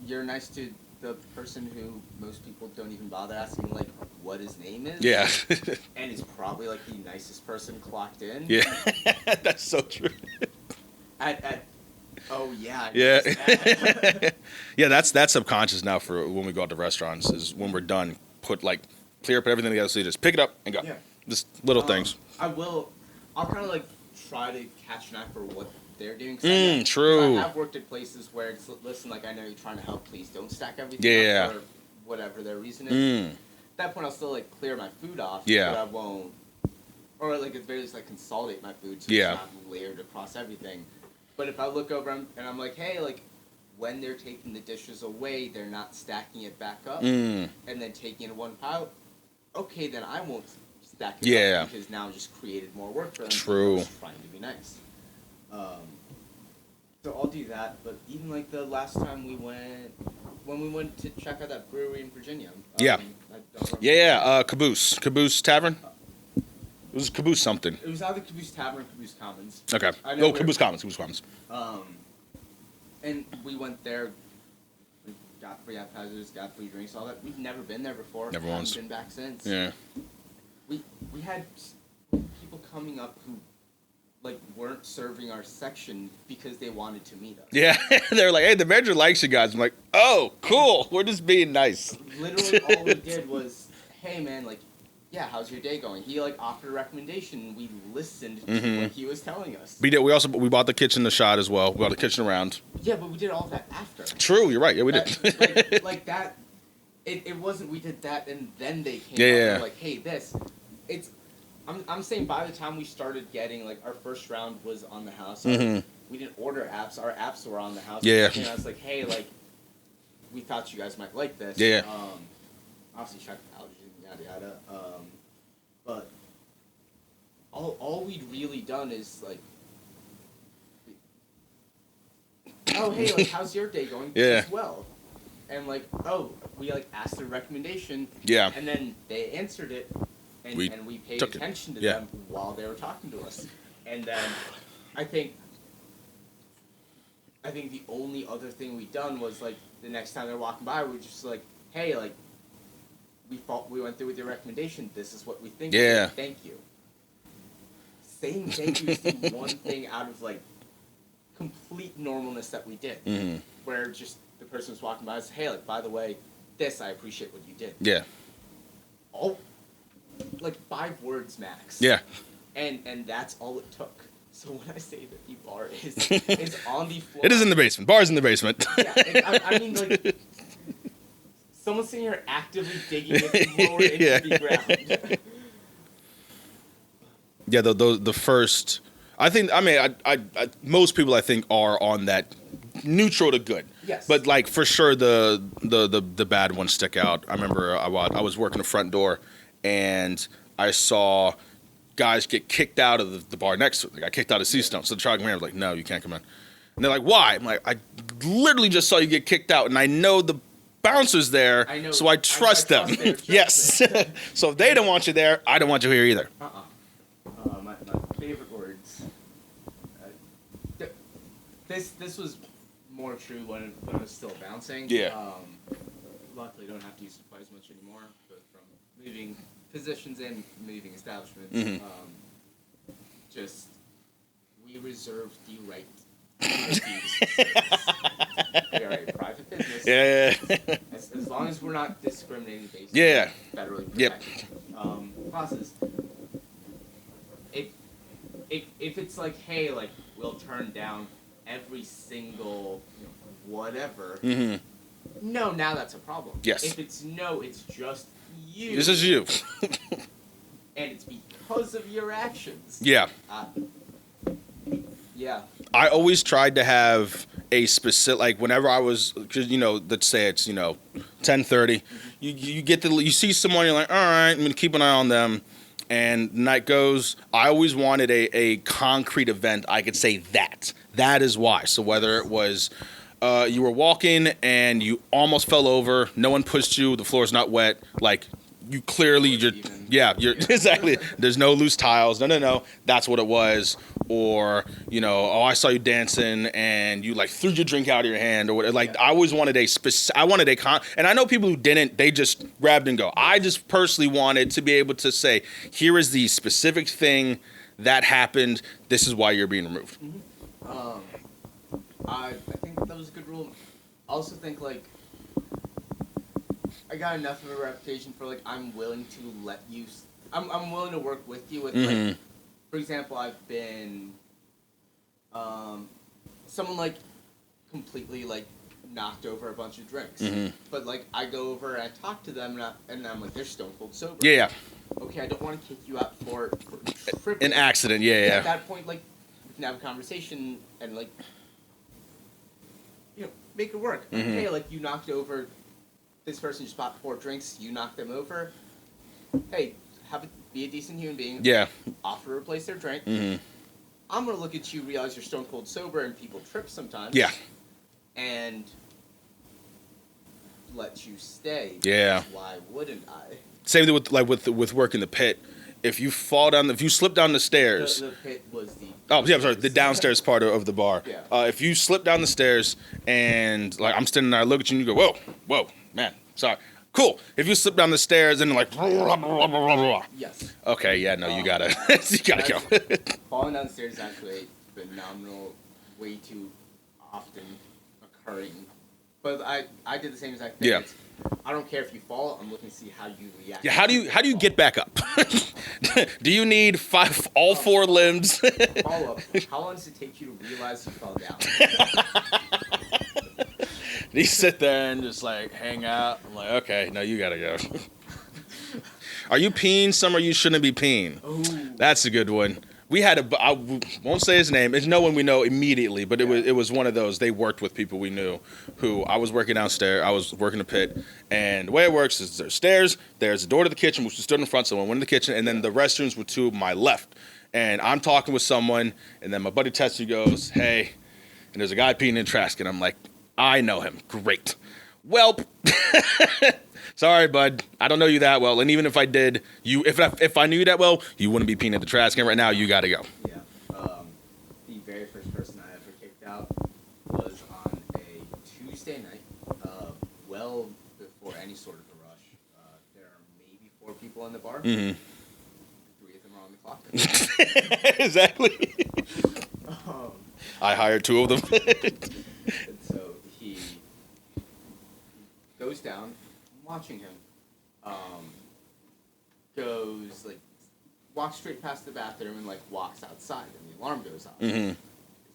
You're nice to the person who most people don't even bother asking like what his name is. Yeah. And he's probably like the nicest person clocked in. Yeah. That's so true. Oh yeah. Yeah. Yeah, that's subconscious now for when we go out to restaurants is when we're done, put everything together so you just pick it up and go. Yeah. Just little things. I'll kind of like try to catch an eye for what they're doing. True. I have worked at places where it's, listen, like I know you're trying to help, please don't stack everything Yeah. up or whatever their reason is. At that point I'll still like clear my food off. Yeah. But I won't, or like at the very least like consolidate my food so Yeah. it's not layered across everything. But if I look over and I'm like, hey, like when they're taking the dishes away, they're not stacking it back up and then taking it in one pile. Okay, then I won't stack it up because now I just created more work for them. True. I was trying to be nice. So I'll do that. But even like the last time when we went to check out that brewery in Virginia. Caboose Tavern. It was Caboose something. It was either Caboose Tavern or Caboose Commons. Okay. Caboose Commons. And we went there. We got free appetizers, got free drinks, all that. We've never been there before. Never once. Been back since. Yeah. We had people coming up who like weren't serving our section because they wanted to meet us. Yeah. They're like, hey, the manager likes you guys. I'm like, oh, cool. We're just being nice. Literally all we did was, hey man, like, yeah, how's your day going? He like offered a recommendation and we listened to what he was telling us. We did. We bought the kitchen the shot as well. We bought the kitchen around. Yeah, but we did all that after. True, you're right. Yeah, we did. like that. It wasn't we did that and then they came up Yeah. and like, hey, this. I'm saying by the time we started getting like our first round was on the house. We didn't order apps. Our apps were on the house. Yeah. And I was like, hey, like we thought you guys might like this. Yeah. Obviously check the allergies, yada yada. But all we'd really done is like, oh hey, like how's your day going? Yeah. As well. And like, oh, we like asked a recommendation. Yeah. And then they answered it, and we paid attention to them while they were talking to us. And then I think the only other thing we done was like the next time they're walking by, we were just like, hey, like we went through with your recommendation. This is what we think. Yeah. Thank you. Saying thank you is the one thing out of like complete normalness that we did, where just the person was walking by and said, hey, like, by the way, this, I appreciate what you did. Yeah. All, like, 5 words max. Yeah. And that's all it took. So when I say that the bar is on the floor. It is in the basement. Bar's in the basement. Yeah, I mean, like, someone's sitting here actively digging it lower into the ground. Yeah, the first... most people, I think, are on that neutral to good. Yes. But like for sure the bad ones stick out. I remember I was working the front door and I saw guys get kicked out of the bar next to it. They got kicked out of C-Stone. So the truck manager was like, no, you can't come in. And they're like, why? I'm like, I literally just saw you get kicked out and I know the bouncer's there, so I trust them. Yes. So if they don't want you there, I don't want you here either. My favorite words. This was more true when it was still bouncing. Yeah. Luckily, I don't have to use it quite as much anymore, but from moving positions and moving establishments, just we reserve the right to refuse service. We are a private business. Yeah. As long as we're not discriminating based Yeah. on federally protected process. If it's like, hey, like we'll turn down every single whatever. No, now that's a problem. Yes. If it's no, it's just you. This is you. And it's because of your actions. Yeah. Yeah. I always tried to have a specific, like whenever I was, cause, let's say it's 10:30, you see someone, you're like, all right, I'm gonna keep an eye on them. And the night goes, I always wanted a concrete event. I could say that is why. So whether it was you were walking and you almost fell over, no one pushed you, the floor's not wet, like you clearly you're exactly. There's no loose tiles. No. That's what it was. Or, you know, I saw you dancing and you like threw your drink out of your hand or whatever. Like I always wanted and I know people who didn't, they just grabbed and go. I just personally wanted to be able to say, here is the specific thing that happened. This is why you're being removed. I think that was a good rule. I also think like I got enough of a reputation for like I'm willing to let you. I'm willing to work with you with like, for example, I've been someone like completely like knocked over a bunch of drinks, but like I go over and I talk to them and I'm like they're stone cold sober. Yeah. Okay, I don't want to kick you out for tripping. An accident. Yeah. At that point, like we can have a conversation and like you know make it work. Okay, like you knocked over. This person just bought 4 drinks, you knock them over. Hey, be a decent human being. Yeah. Offer to replace their drink. I'm going to look at you, realize you're stone cold sober, and people trip sometimes. Yeah. And let you stay. Yeah. Why wouldn't I? Same thing with work in the pit. If you slip down the stairs. The pit was the... Oh, yeah, I'm sorry. The downstairs part of the bar. Yeah. If you slip down the stairs and, like, I'm standing there, I look at you and you go, whoa, man, sorry. Cool. If you slip down the stairs and, like, blah, blah, blah, blah, blah. Yes. Okay, yeah, no, you gotta go. Falling down the stairs is actually a phenomenal, way too often occurring. But I did the same exact thing. Yeah. I don't care if you fall. I'm looking to see how you react. Yeah, how do you get back up? Do you need all 4 limbs? Follow up. How long does it take you to realize you fell down? You sit there and just like hang out. I'm like, okay, no, you gotta go. Are you peeing somewhere you shouldn't be peeing? Ooh. That's a good one. We had I won't say his name. It's no one we know immediately, but it was one of those. They worked with people we knew. Who I was working downstairs. I was working the pit, and the way it works is there's stairs. There's a door to the kitchen, which was stood in front. So I went in the kitchen, and then the restrooms were to my left. And I'm talking with someone, and then my buddy Tessie goes, "Hey," and there's a guy peeing in the trash, and I'm like, "I know him. Great. Welp." Sorry, bud. I don't know you that well, and even if I did, if I knew you that well, you wouldn't be peeing at the trash can right now. You got to go. Yeah. The very first person I ever kicked out was on a Tuesday night, well before any sort of a rush. There are maybe 4 people in the bar. 3 of them are on the clock. Exactly. I hired 2 of them. And so he goes down. Watching him, goes like walks straight past the bathroom and like walks outside, and the alarm goes off. Because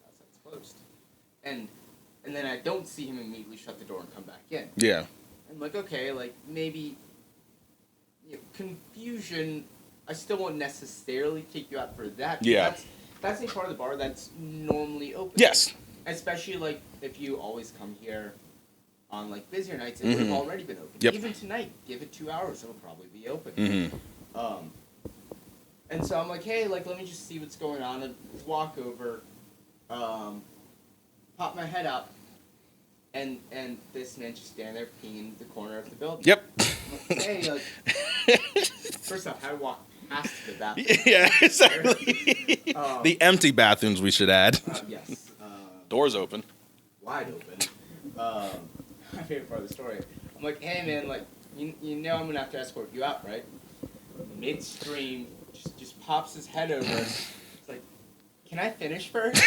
outside's closed, and then I don't see him immediately shut the door and come back in. Yeah. I'm like, okay, like maybe confusion. I still won't necessarily kick you out for that. Yeah. That's a part of the bar that's normally open. Yes. Especially like if you always come here. On like busier nights, it would have already been open. Yep. Even tonight, give it 2 hours, it'll probably be open. And so I'm like, hey, like let me just see what's going on and walk over, pop my head up, and this man just standing there peeing in the corner of the building. Yep. I'm like, hey, like first off, how do I walk past the bathroom? Yeah, exactly. The empty bathrooms, we should add. Yes. Doors open. Wide open. My favorite part of the story. I'm like, hey man, like you know I'm gonna have to escort you out, right? Midstream, just pops his head over. It's like, can I finish first?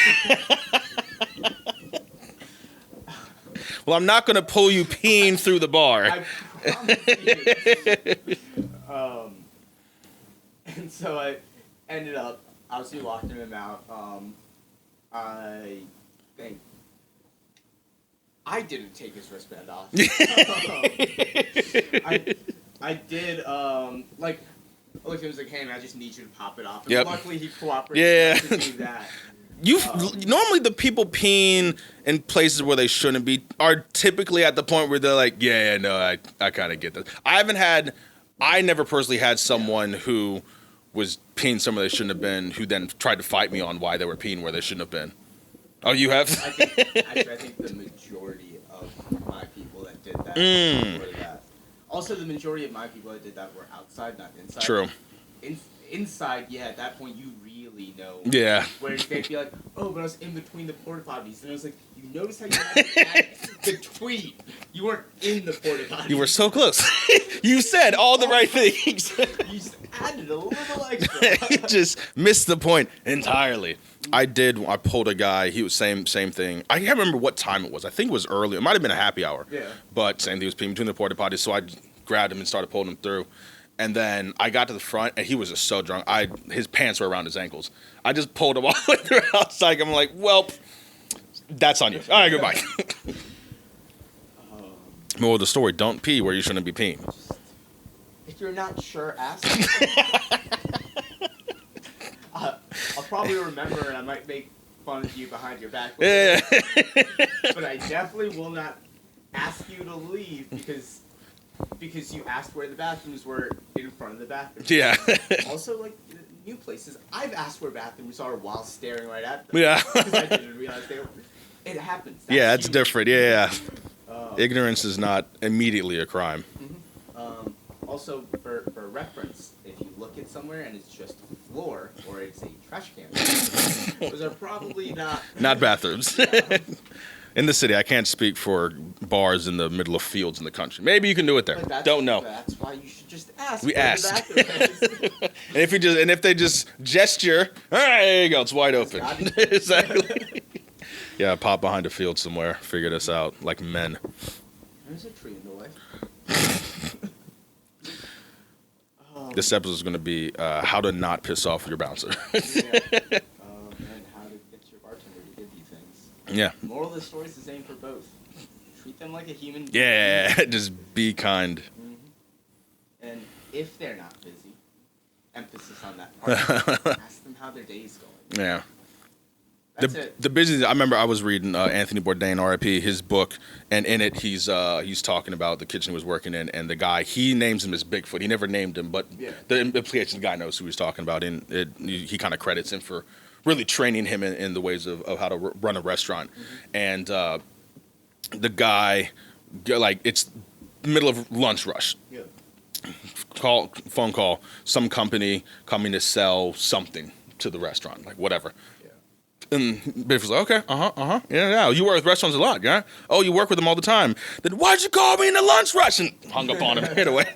Well, I'm not gonna pull you peeing through the bar. I promise you. And so I ended up obviously locking him out. I think. I didn't take his wristband off. I did, like, look, it was like, hey, man, I just need you to pop it off. And luckily, he cooperated to do that. Normally the people peeing in places where they shouldn't be are typically at the point where they're like, no, I kind of get this. I never personally had someone who was peeing somewhere they shouldn't have been, who then tried to fight me on why they were peeing where they shouldn't have been. Oh, you have? I think the majority of my people that did that were that. Also, the majority of my people that did that were outside, not inside. True. Inside, yeah, at that point, you really know. Yeah. Where they'd be like, oh, but I was in between the porta potties. And I was like, you notice how you had the tweet. You weren't in the porta potties. You were so close. You said all the right things. You just added a little extra. You just missed the point entirely. I pulled a guy. He was same thing. I can't remember what time it was. I think it was early. It might have been a happy hour. Yeah. But same thing. He was peeing between the porta potties. So I grabbed him and started pulling him through. And then I got to the front, and he was just so drunk. His pants were around his ankles. I just pulled him all the way through outside. I'm like, well, that's on you. All right, goodbye. Moral of the story, don't pee where you shouldn't be peeing. If you're not sure, ask. I'll probably remember, and I might make fun of you behind your back. Yeah. But I definitely will not ask you to leave because you asked where the bathrooms were in front of the bathroom. Yeah. Also, like, new places, I've asked where bathrooms are while staring right at them. Yeah. Because I didn't realize they were. It happens. Yeah, it's different. Yeah. Oh. Ignorance is not immediately a crime. Mm-hmm. Also, for reference, if you look at somewhere and it's just a floor or it's a trash can, those are probably not bathrooms. In the city, I can't speak for bars in the middle of fields in the country. Maybe you can do it there. Don't know. That's why you should just ask. We where asked. The bathroom is. And if they just gesture, all right, there you go, it's wide open. Exactly. Yeah, pop behind a field somewhere, figure this out like men. There's a tree in the way. This episode is going to be how to not piss off your bouncer. Yeah. And how to get your bartender to give you things. Yeah. Moral of the story is the same for both. Treat them like a human being. Yeah, just be kind. Mm-hmm. And if they're not busy, emphasis on that part. Ask them how their day is going. Yeah. That's it. The business. I remember I was reading Anthony Bourdain, R.I.P. his book, and in it he's talking about the kitchen he was working in, and the guy he names him as Bigfoot. He never named him, but the implication the guy knows who he's talking about. And he kind of credits him for really training him in the ways of how to run a restaurant. Mm-hmm. And the guy, like, it's middle of lunch rush. Yeah. Phone call, some company coming to sell something to the restaurant, like whatever. And Biff was like, okay, yeah. You work with restaurants a lot, yeah? Oh, you work with them all the time. Then why'd you call me in the lunch rush? And hung up on him right away.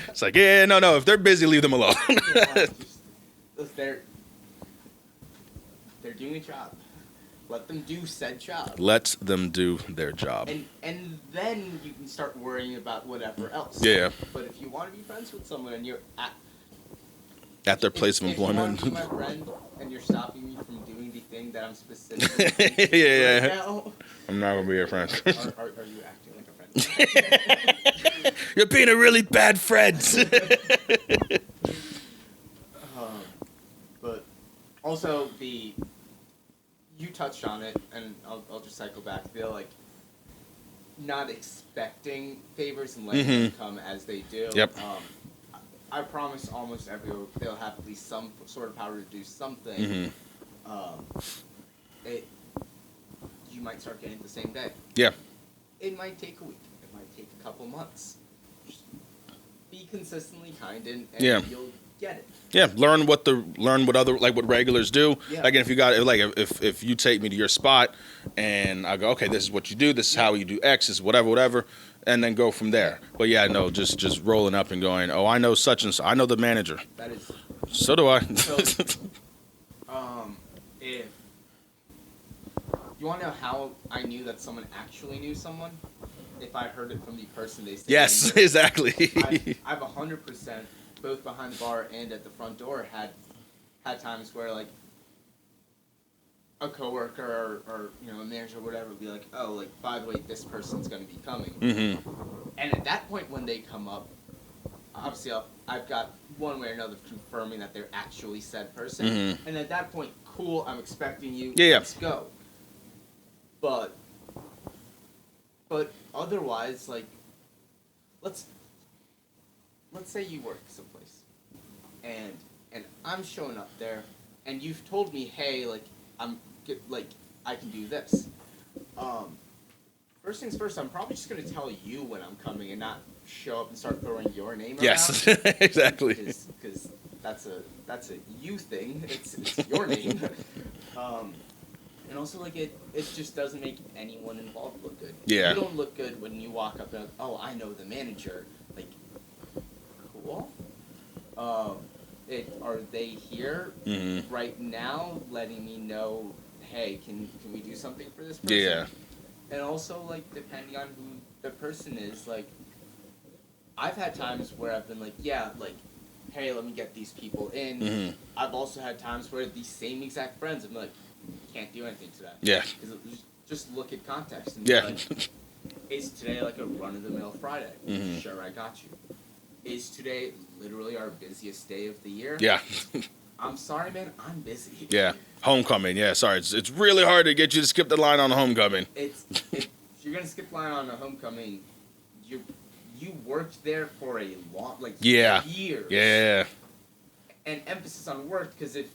It's like, yeah, no. If they're busy, leave them alone. They're doing a job. Let them do said job. Let them do their job. And then you can start worrying about whatever else. Yeah. But if you want to be friends with someone and you're at their place of employment. If you want to be my friend and you're stopping me from doing the thing that I'm specifically right now, I'm not going to be your friend. Are you acting like a friend? You're being a really bad friend. But also you touched on it, and I'll just cycle back. Feel like not expecting favors and letting them come as they do. Yep. I promise almost everyone they'll have at least some sort of power to do something. Mm-hmm. You might start getting it the same day. Yeah. It might take a week. It might take a couple months. Just be consistently kind, and you'll get it. Yeah, learn what other what regulars do. Yeah. Like, if you got if you take me to your spot, and I go, okay, this is what you do. This is how you do X. This is whatever. And then go from there. But yeah, no, just rolling up and going, oh, I know such and so. I know the manager. That is. So do I. So, if you want to know how I knew that someone actually knew someone, if I heard it from the person they said. Yes, exactly. I've 100%, both behind the bar and at the front door, had times where, like, a coworker or a manager or whatever would be like, oh, like, by the way, this person's going to be coming. Mm-hmm. And at that point when they come up, obviously I've got one way or another confirming that they're actually said person. Mm-hmm. And at that point, cool, I'm expecting you. Yeah. Let's go. But otherwise, like, let's say you work someplace and and I'm showing up there, and you've told me, hey, like I can do this. First things first, I'm probably just gonna tell you when I'm coming and not show up and start throwing your name Yes, around. exactly. Because that's a you thing. It's your name. And also, like, it just doesn't make anyone involved look good. Yeah. You don't look good when you walk up and, oh, I know the manager. Like, cool. Are they here right now letting me know, hey, can we do something for this person? Yeah. And also, like, depending on who the person is, like, I've had times where I've been like, yeah, like, hey, let me get these people in. I've also had times where these same exact friends, I'm like, can't do anything to that. Yeah. Just look at context. And Yeah. like, is today like a run-of-the-mill Friday? Sure, I got you. Is today literally our busiest day of the year? Yeah. I'm sorry, man. I'm busy. Yeah. Homecoming. Yeah. Sorry. It's really hard to get you to skip the line on homecoming. If you're gonna skip line on a homecoming, you worked there for a long, like, years. Yeah. And emphasis on worked, because if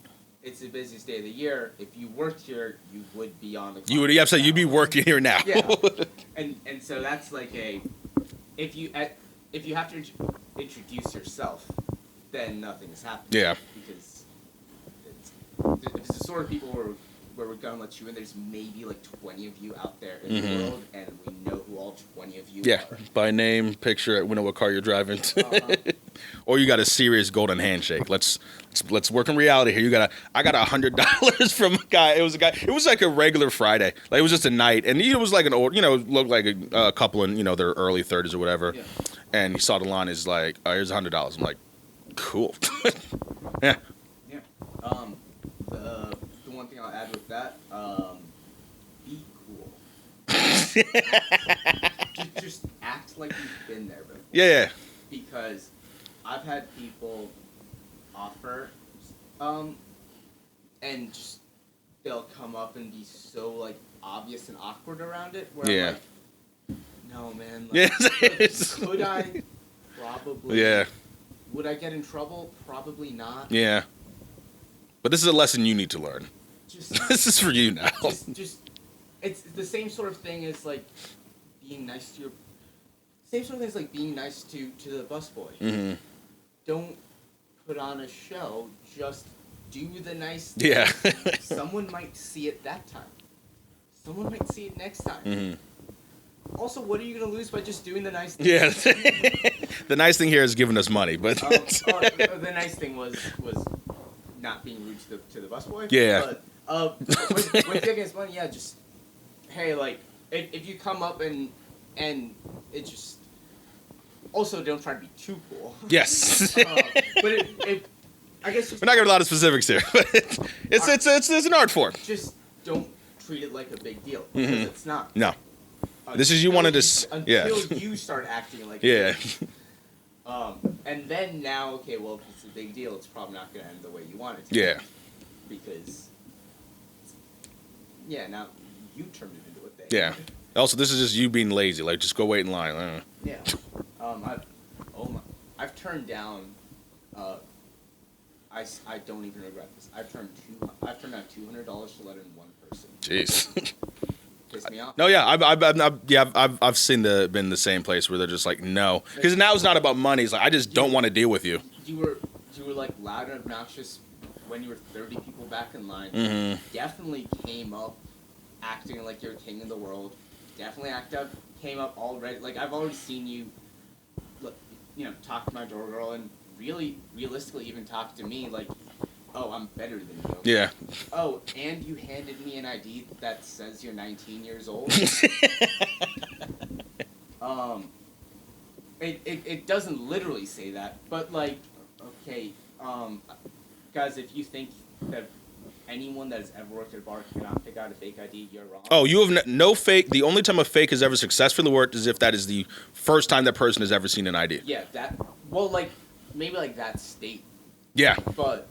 it's the busiest day of the year, if you worked here, you would be on the clock. You would, so you'd be working here now. Yeah. And so that's like if you have to introduce yourself, then nothing is happening. Yeah. Because it's the sort of people where we're gonna let you in. There's maybe like 20 of you out there in the world, and we know who all 20 of you are. By name, picture, we know what car you're driving. Or you got a serious golden handshake. Let's work in reality here. I got $100 from a guy. It was like a regular Friday. Like, it was just a night, and it was like an old, looked like a couple in their early 30s or whatever. Yeah. And he saw the line is like, oh, here's $100. I'm like, cool. Yeah. Yeah. The one thing I'll add with that, be cool. just act like you've been there before. Yeah. Because I've had people offer, and just they'll come up and be so like obvious and awkward around it. Where I'm like, no, man. Like, could I? Probably. Yeah. Would I get in trouble? Probably not. Yeah. But this is a lesson you need to learn. This is for you now. Just, it's the same sort of thing as like being nice to your. Same sort of thing as like being nice to the busboy. Don't put on a show. Just do the nice thing. Yeah. Someone might see it that time. Someone might see it next time. Also, what are you going to lose by just doing the nice thing? Yeah. The nice thing here is giving us money, but the nice thing was not being rude to the busboy. Yeah. But with giving us money, yeah, just hey, like if you come up and it just also don't try to be too cool. Yes. But I guess we're not giving a lot of specifics here, but it's an art form. Just don't treat it like a big deal, because it's not. No. This is you wanted to. Until you start acting like. Yeah. And then now, okay, well, if it's a big deal, it's probably not going to end the way you want it to. Yeah. Because. Yeah, now you turned it into a thing. Yeah. Also, this is just you being lazy. Like, just go wait in line. Yeah. I've turned down. I don't even regret this. I've turned down $200 to let in one person. Jeez. Pissed me off. No, yeah, I've seen been the same place where they're just like, no, because now it's not about money. It's like, I just don't want to deal with you. You were like loud and obnoxious when you were 30 people back in line. Definitely came up acting like you're king of the world. Definitely came up already. Like, I've already seen you, talk to my door girl and really realistically even talk to me like, oh, I'm better than you. Yeah. Oh, and you handed me an ID that says you're 19 years old. It doesn't literally say that, but like, okay, guys, if you think that anyone that has ever worked at a bar cannot pick out a fake ID, you're wrong. Oh, you have no fake. The only time a fake has ever successfully worked is if that is the first time that person has ever seen an ID. Yeah, like, maybe like that state. Yeah. But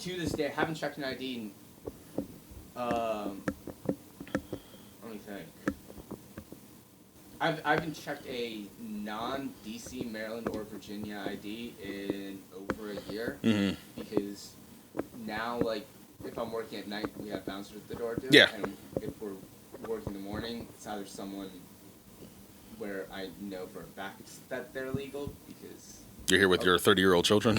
to this day, I haven't checked an ID in, let me think. I haven't checked a non-DC, Maryland, or Virginia ID in over a year because now, like, if I'm working at night, we have bouncers at the door too. Yeah. And if we're working in the morning, it's either someone where I know for a fact that they're legal because you're here with your 30-year-old children.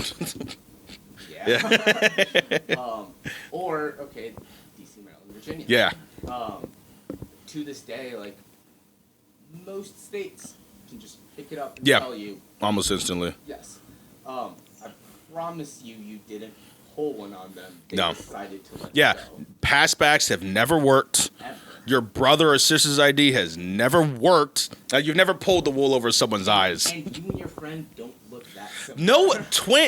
Yeah. Or okay, DC, Maryland, Virginia. Yeah. To this day, like most states can just pick it up and Yeah. tell you Almost instantly. yes. I promise you didn't pull one on them. They No. decided to let Yeah. it go. Passbacks have never worked. Ever. Your brother or sister's ID has never worked. You've never pulled the wool over someone's eyes. And you and your friend don't look that similar. No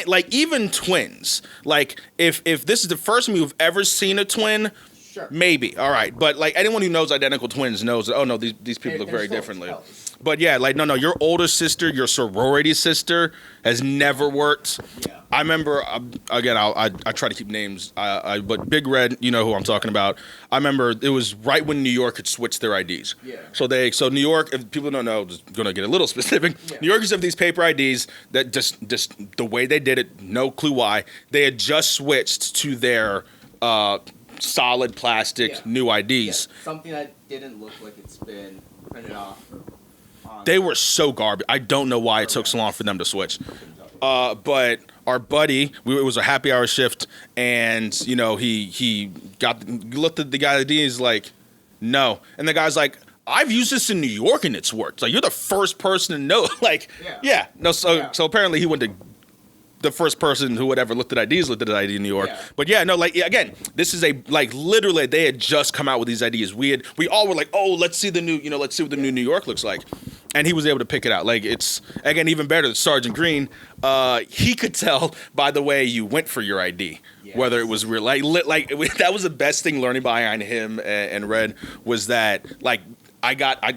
like even twins. Like if this is the first time you've ever seen a twin, Sure. maybe. All right. But like anyone who knows identical twins knows that, oh no, these people look They're very still differently. twins. But yeah, like no, your older sister, your sorority sister has never worked. Yeah. I remember again. I try to keep names. But Big Red, you know who I'm talking about. I remember it was right when New York had switched their IDs. Yeah. So New York, if people don't know, just gonna get a little specific. Yeah. New York used to have these paper IDs that just the way they did it, no clue why. They had just switched to their solid plastic new IDs. Yeah. Something that didn't look like it's been printed off. They were so garbage. I don't know why it took so long for them to switch. But our buddy, it was a happy hour shift, and you know he looked at the guy's ID. He's like, no, and the guy's like, I've used this in New York and it's worked. Like you're the first person to know. Like, yeah, no. So apparently he went to. The first person who would ever looked at IDs looked at an ID in New York. Yeah. But yeah, no, like again, this is literally they had just come out with these ideas. We all were like, oh, let's see let's see what the new New York looks like. And he was able to pick it out. Like it's again even better that Sergeant Green, he could tell by the way you went for your ID. Yes. Whether it was real that was the best thing learning behind him and Red was that like I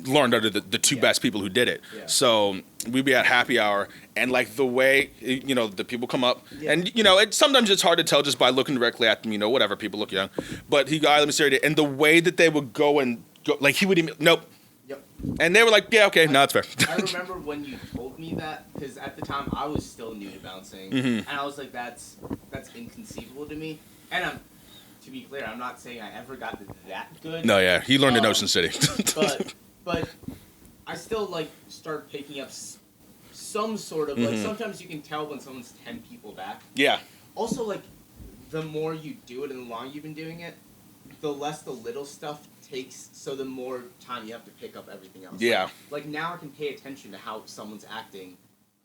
learned under the two best people who did it. Yeah. So we'd be at happy hour and like the way, the people come up and, sometimes it's hard to tell just by looking directly at them, whatever, people look young. But let me say it. And the way that they would go and go, like he would even, nope. Yep. And they were like, yeah, okay, no, it's fair. I remember when you told me that because at the time I was still new to bouncing. And I was like, that's inconceivable to me. And to be clear, I'm not saying I ever got that good. No, yeah. He learned in Ocean City. But I still, start picking up some sort of, sometimes you can tell when someone's 10 people back. Yeah. Also, the more you do it and the longer you've been doing it, the less the little stuff takes, so the more time you have to pick up everything else. Yeah. Like now I can pay attention to how someone's acting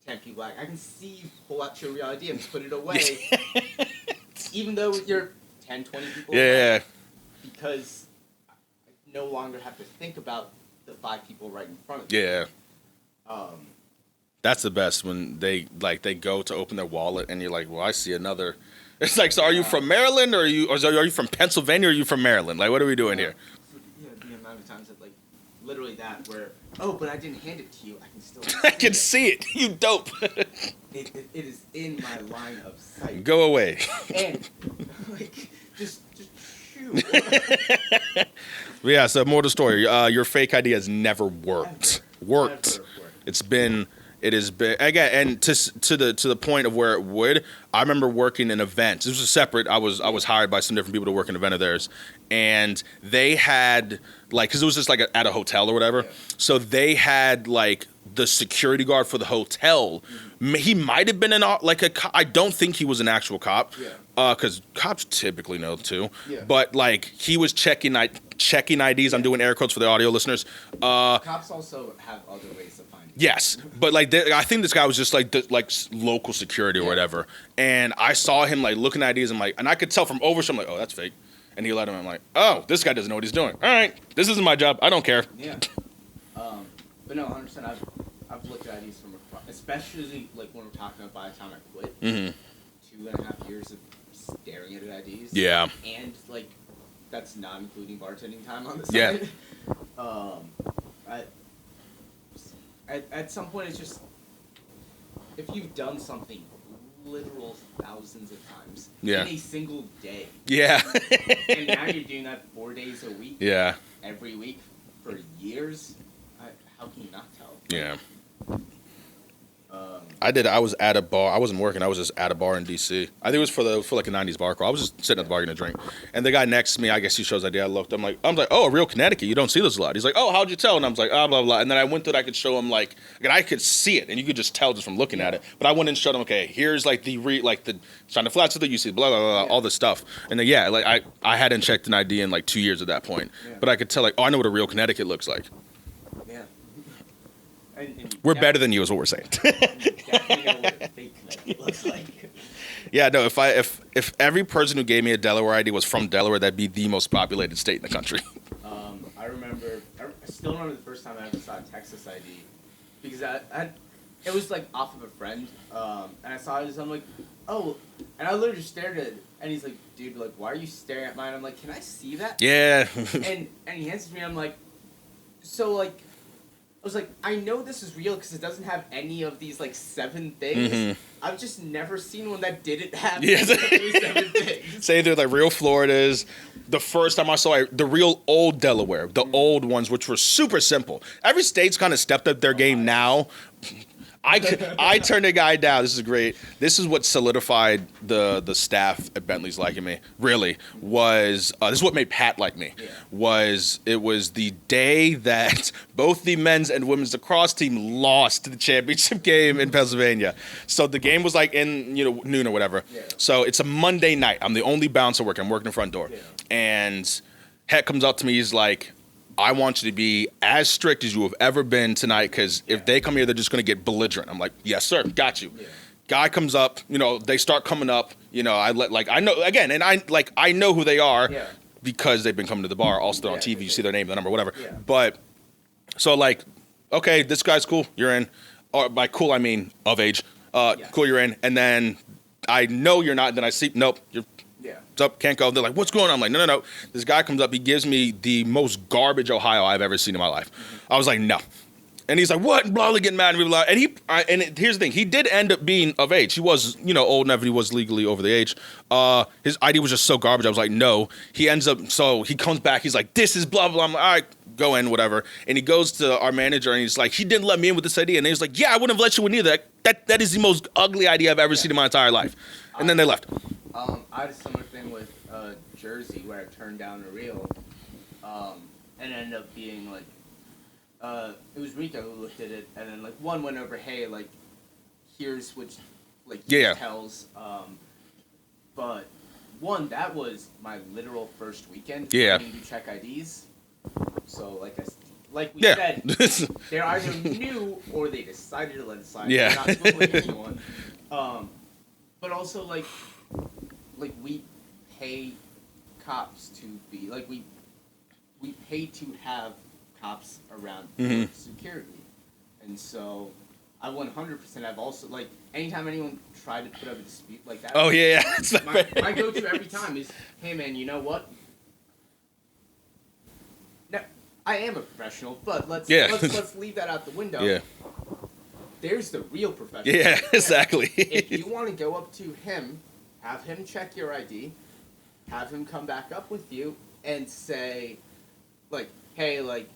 10 people back. I can see you pull out your real idea and put it away. Even though you're 10, 20 people back. Because I no longer have to think about the 5 people right in front of me. Yeah. That's the best when they go to open their wallet and you're like, well, I see another. It's like, so are you from Maryland or are you from Pennsylvania or are you from Maryland? Like, what are we doing here? Yeah, the amount of times that literally that where, oh, but I didn't hand it to you. I can still I can see it. You dope. It is in my line of sight. Go away. And just shoot. Yeah, so more to the story. Your fake ID has never worked. Worked. It has been again, and to the point of where it would. I remember working in events. This was separate. I was hired by some different people to work in an event of theirs, and they had because it was just at a hotel or whatever. Yeah. So they had the security guard for the hotel. He might have been I don't think he was an actual cop. Yeah. Because cops typically know too. Yeah. But he was checking IDs. I'm doing air quotes for the audio listeners. Cops also have other ways to find you. Yes, but I think this guy was just local security or whatever. And I saw him looking at IDs. And I could tell from over. I'm like, oh, that's fake. And he let him. I'm like, oh, this guy doesn't know what he's doing. All right, this isn't my job. I don't care. Yeah. But no, 100%. I've looked at IDs from across, especially when we're talking about by the time I quit. 2.5 years of staring at IDs. Yeah. And that's not including bartending time on the side. Yeah. At some point, it's just if you've done something literal thousands of times in a single day. Yeah. And now you're doing that 4 days a week. Yeah. Every week for years. how can you not tell? Yeah. I was at a bar. I wasn't working. I was just at a bar in D.C. I think it was for like a '90s bar crawl. I was just sitting at the bar getting a drink, and the guy next to me, I guess he shows ID. I looked. I'm like, oh, a real Connecticut. You don't see this a lot. He's like, oh, how'd you tell? And I was like, blah blah. And then I went through it. I could show him like I could see it, and you could just tell just from looking at it. But I went and showed him, okay, here's like the China flat so that you see blah blah blah all this stuff. And then like I hadn't checked an ID in like 2 years at that point, but I could tell like, oh, I know what a real Connecticut looks like. Yeah. And we're better than you, is what we're saying. Definitely know what a fake Connecticut looks like. Yeah, no. If every person who gave me a Delaware ID was from Delaware, that'd be the most populated state in the country. I still remember the first time I ever saw a Texas ID, because it was like off of a friend, and I saw it, and I'm like, oh, and I literally just stared at it, and he's like, dude, like, why are you staring at mine? I'm like, can I see that? Yeah. and he answers me, I'm like, so like. I was like, I know this is real because it doesn't have any of these, like, 7 things. Mm-hmm. I've just never seen one that didn't have these 7 things. Say they're like real Floridas. The first time I saw the real old Delaware, the old ones, which were super simple. Every state's kind of stepped up their game now. I turned a guy down. This is great. This is what solidified the staff at Bentley's liking me. Really was this is what made Pat like me. Yeah. It was the day that both the men's and women's lacrosse team lost the championship game in Pennsylvania. So the game was like in noon or whatever. Yeah. So it's a Monday night. I'm the only bouncer working. I'm working the front door, and Heck comes up to me. He's like, I want you to be as strict as you have ever been tonight, because if they come here, they're just going to get belligerent. I'm like, yes, sir, got you. Yeah. Guy comes up, they start coming up. I know again, and I know who they are because they've been coming to the bar. Also, on TV, you see their name, the number, whatever. Yeah. But so okay, this guy's cool, you're in. Or by cool, I mean of age. Cool, you're in. And then I know you're not. Then I see, nope, you're. Up, can't go. They're like, what's going on? I'm like, no. This guy comes up. He gives me the most garbage Ohio I've ever seen in my life. Mm-hmm. I was like, no. And he's like, what? And blah, blah, getting mad at me. Blah. And here's the thing. He did end up being of age. He was, old enough. He was legally over the age. His ID was just so garbage. I was like, no. He ends up, so he comes back. He's like, this is blah, blah. I'm like, all right, go in, whatever. And he goes to our manager, and he's like, he didn't let me in with this ID. And he's like, yeah, I wouldn't have let you in either. That is the most ugly ID I've ever seen in my entire life. And then they left. I had a similar thing with Jersey, where I turned down a reel, and ended up being like, it was Rico who looked at it, and then like one went over, hey, like, here's which like details, but one, that was my literal first weekend. Yeah. To check IDs, so like we said, they're either new or they decided to let it slide. Yeah. They're not fooling anyone. But also like we pay cops to be like we pay to have cops around security, and so I 100% have also like anytime anyone tried to put up a dispute like that. Oh yeah, my go-to every time is, hey man, you know what? No, I am a professional, but let's leave that out the window. Yeah. There's the real professional. Yeah, exactly. If you want to go up to him, have him check your ID, have him come back up with you and say, like, hey, like,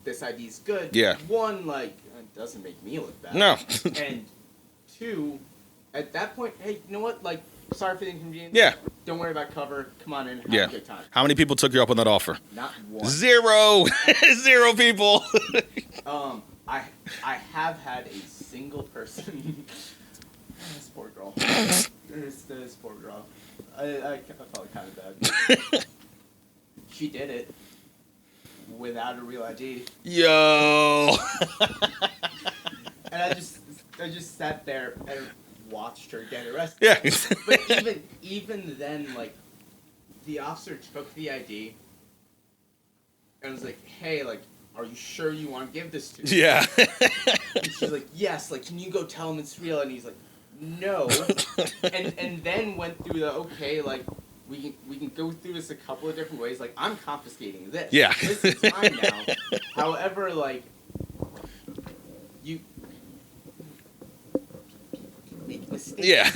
this ID's good. Yeah. One, like, it doesn't make me look bad. No. And two, at that point, hey, you know what? Like, sorry for the inconvenience. Yeah. Don't worry about cover. Come on in. Have a good time. How many people took you up on that offer? Not one. 0. 0 people. I have had a single person. This poor girl. This poor girl. I felt kind of bad. She did it without a real ID. Yo. And I just sat there and watched her get arrested. Yeah. But even then, like, the officer took the ID and was like, hey, like, are you sure you want to give this to me? Yeah. And she's like, yes, like, can you go tell him it's real? And he's like, no. and then went through the, okay, like, we can go through this a couple of different ways. Like, I'm confiscating this. Yeah. This is mine now. However, like, you make mistakes. Yeah.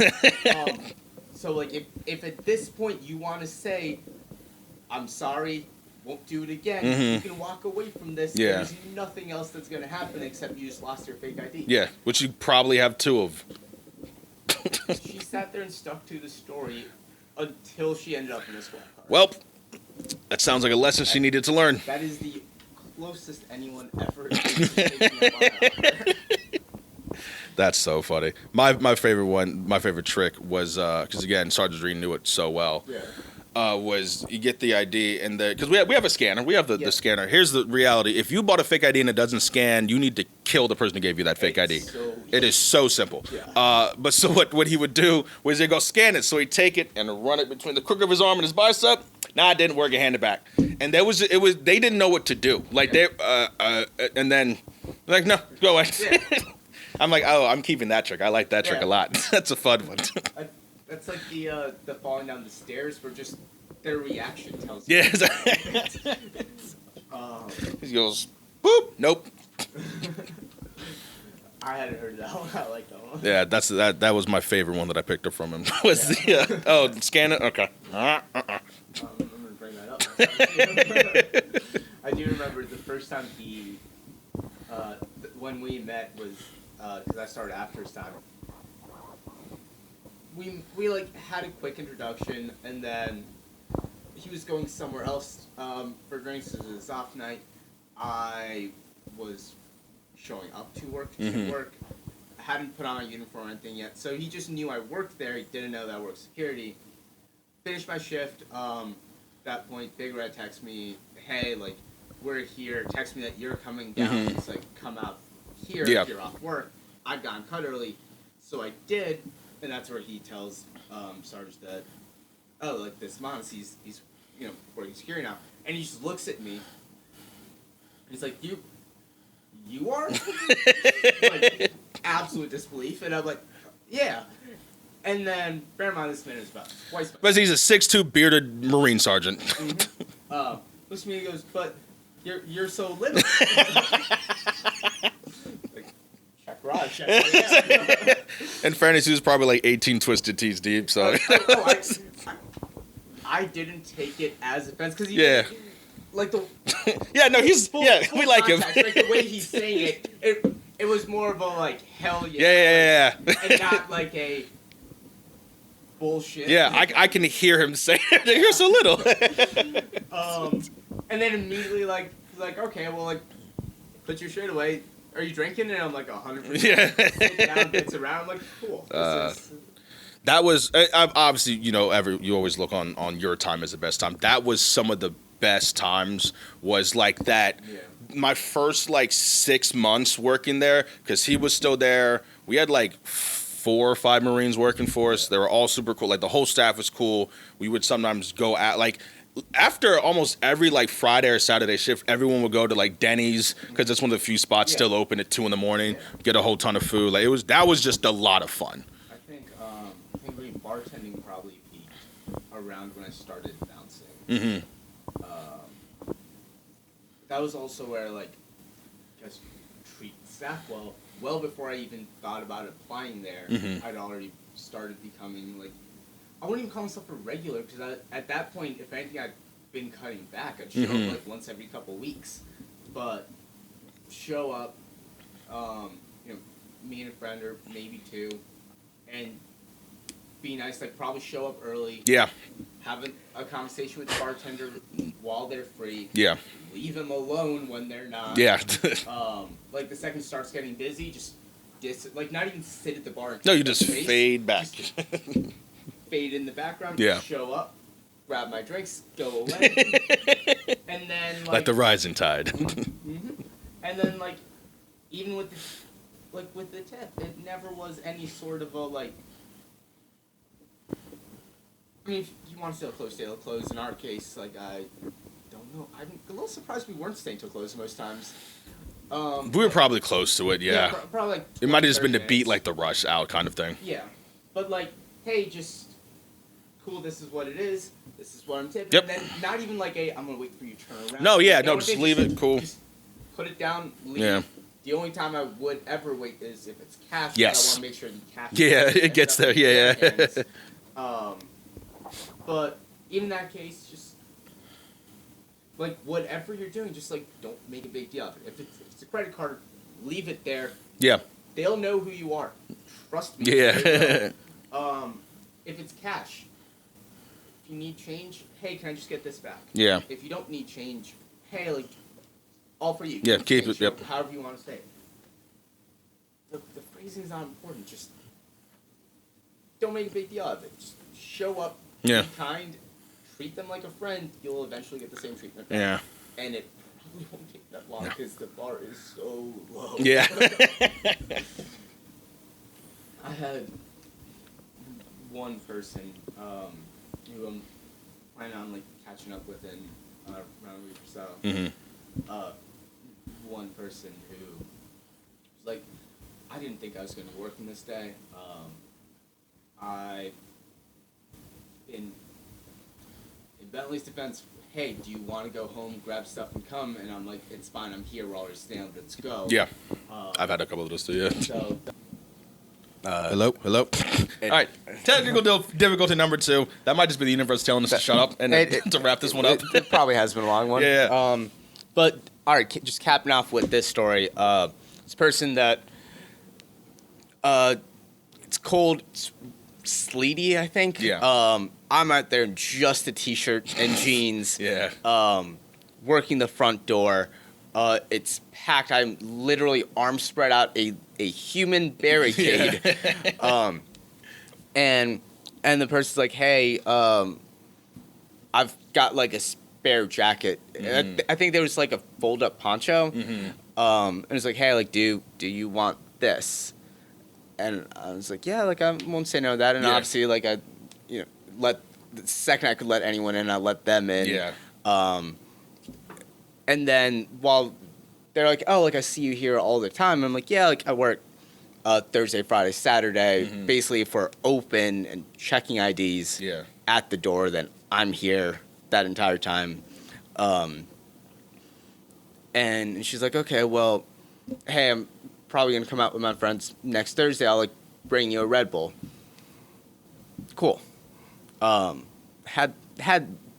So, like, if at this point you want to say, I'm sorry, won't do it again. You can walk away from this. Yeah. There's nothing else that's going to happen except you just lost your fake ID. Yeah, which you probably have 2 of. She sat there and stuck to the story until she ended up in a squad car. Well, that sounds like a lesson she needed to learn. That is the closest anyone ever came to taking up on that. That's so funny. My favorite trick was because again, Sergeant Green knew it so well. Yeah. Was you get the ID and because we have a scanner. We have the scanner. Here's the reality: if you bought a fake ID and it doesn't scan, you need to kill the person who gave you that fake ID. It is so simple. Yeah. But so what he would do was he'd go scan it. So he'd take it and run it between the crook of his arm and his bicep. Nah, it didn't work. Hand it back. And it was they didn't know what to do. Like and then like no, go away. Yeah. I'm like, oh, I'm keeping that trick. I like that trick a lot. That's a fun one. That's like the falling down the stairs where just their reaction tells you. Yeah. He goes, boop. Nope. I hadn't heard that one. I like that one. Yeah, that was my favorite one that I picked up from him. Was scan it? Okay. I'm gonna bring that up. I do remember the first time when we met was because I started after his time. We like had a quick introduction, and then he was going somewhere else for drinks. It was his off night. I was showing up to work. I hadn't put on my uniform or anything yet, so he just knew I worked there. He didn't know that I worked security. Finished my shift. That point, Big Red texts me, "Hey, like, we're here. Text me that you're coming down. It's like, come out here if you're off work." I'd gotten cut early, so I did. And that's where he tells Sarge that, oh, like this Monis, he's working security now, and he just looks at me. He's like, you are? Like absolute disbelief, and I'm like, yeah. And then bear in mind this man is about twice. But he's a 6'2" bearded Marine sergeant. Looks at me and goes, but you're so little. Raj, in fairness, he was probably like 18 twisted tees deep. So I didn't take it as offense because like the he's full we like him. Like the way he's saying it was more of a like hell yeah. And not like a bullshit. Yeah, I can hear him say you're so little. And then immediately like okay, well like put your shirt away. Are you drinking? And I'm like 100%. Yeah. Sit down, bits around. I'm like, cool. That was obviously you always look on your time as the best time. That was some of the best times. Was like that. Yeah. My first like 6 months working there because he was still there. We had like 4 or 5 Marines working for us. They were all super cool. Like the whole staff was cool. We would sometimes go out like. After almost every like Friday or Saturday shift, everyone would go to like Denny's because that's one of the few spots still open at 2 a.m. Get a whole ton of food. Like that was just a lot of fun. I think bartending probably peaked around when I started bouncing. That was also where like just treat staff well before I even thought about applying there. I'd already started becoming like. I wouldn't even call myself a regular because at that point, if anything, I'd been cutting back. I'd show up like once every couple weeks, but show up, me and a friend or maybe 2, and be nice. Like probably show up early. Yeah. Have a conversation with the bartender while they're free. Yeah. Leave them alone when they're not. Yeah. Like the second it starts getting busy, just not even sit at the bar. No, you just fade back. Fade in the background, show up, grab my drinks, go away, and then like the rising tide. And then like even with the tip, it never was any sort of a like. I mean, if you want to stay close, stay close. In our case, like I don't know. I'm a little surprised we weren't staying till close most times. We were probably close to it, yeah. Probably like 20, it might have just been to minutes. beat like the rush out kind of thing. Yeah, but like, hey, just. Cool, this is what it is. This is what I'm tipping. Yep. And then not even like I'm gonna wait for you to turn around. No, just leave it. Cool. Just put it down. Leave. Yeah. The only time I would ever wait is if it's cash. Yes. I want to make sure the cash. Yeah, it gets there. Yeah. But even in that case, just like whatever you're doing, just like don't make a big deal of it. If it's a credit card, leave it there. Yeah. They'll know who you are. Trust me. Yeah. If it's cash, if you need change, hey, can I just get this back? Yeah. If you don't need change, hey, like, all for you. Yeah, keep it. Yep. However you want to say it. The phrasing is not important. Just don't make a big deal of it. Just show up. Yeah. Be kind. Treat them like a friend. You'll eventually get the same treatment back. Yeah. And it probably won't take that long because the bar is so low. Yeah. I had one person who I'm planning on like catching up with in around a week or so. Mm-hmm. One person who was like, I didn't think I was going to be working this day. In Bentley's defense, hey, do you want to go home, grab stuff, and come? And I'm like, it's fine. I'm here. We're already staying. Let's go. Yeah. I've had a couple of those too. Yeah. So. Hello. All right. Technical difficulty number 2. That might just be the universe telling us to shut up and to wrap this one up. It probably has been a long one. Yeah. But all right, just capping off with this story. This person that it's cold, it's sleety, I think. Yeah. I'm out there in just a t-shirt and jeans. Yeah. Working the front door. It's packed. I'm literally arms spread out, a human barricade. Yeah. And the person's like, hey, I've got like a spare jacket. Mm-hmm. I think there was like a fold up poncho. Mm-hmm. And it's like, hey, like, do you want this? And I was like, yeah, like I won't say no to that. And Yeah. obviously, like the second I could let anyone in, I let them in. Yeah. And then while they're like, oh, like I see you here all the time. I'm like, yeah, like I work Thursday, Friday, Saturday, Mm-hmm. basically for open and checking IDs Yeah. at the door. Then I'm here that entire time. And she's like, okay, well, hey, I'm probably going to come out with my friends next Thursday. I'll like bring you a Red Bull. Cool. Had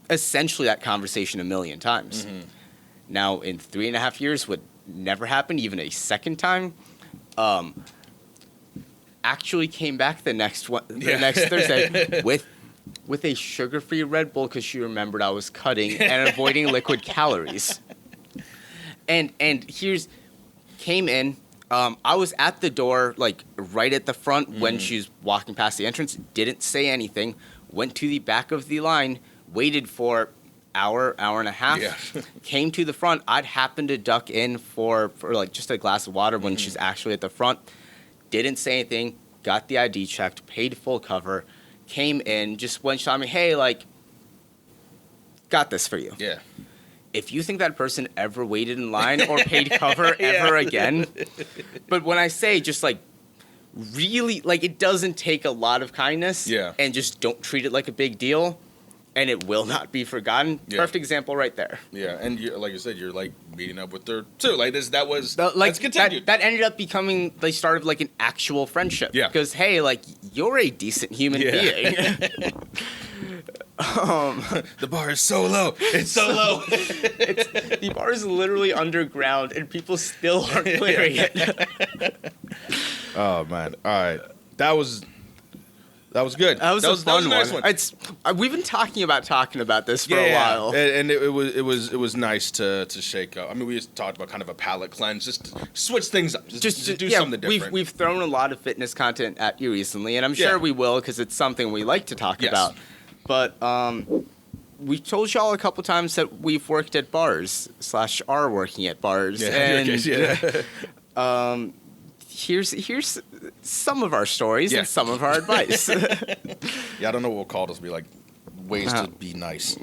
essentially that conversation a million times. Mm-hmm. Now, in 3.5 years, would never happen, even a second time. Actually came back the next Thursday with a sugar-free Red Bull because she remembered I was cutting and avoiding liquid calories. And came in. I was at the door, like right at the front when she was walking past the entrance. Didn't say anything. Went to the back of the line. Waited for hour and a half. Yeah. Came to the front. I'd happened to duck in for like just a glass of water when she's actually at the front. Didn't say anything. Got the ID checked. Paid full cover. Came in. Just went shot me. Hey, like, got this for you. Yeah. If you think that person ever waited in line or paid cover ever again, but when I say just like really, like it doesn't take a lot of kindness. Yeah. And just don't treat it like a big deal. And it will not be forgotten. Yeah. Perfect example right there. Yeah, and like you said, you're like meeting up with her too. Like that's Like continued. that ended up becoming, they started like an actual friendship. Yeah. Because hey, like you're a decent human being. The bar is so low. It's so low. The bar is literally underground, and people still aren't clearing it. Oh man! All right, that was good. That was a fun nice one. We've been talking about this for a while. And it was nice to shake up. I mean, we just talked about kind of a palate cleanse, just to switch things up, just to do something different. We've thrown a lot of fitness content at you recently, and I'm sure we will because it's something we like to talk about. But we told y'all a couple times that we've worked at bars / are working at bars, and here's some of our stories and some of our advice. Yeah, I don't know what we'll call this. Be like ways to be nice.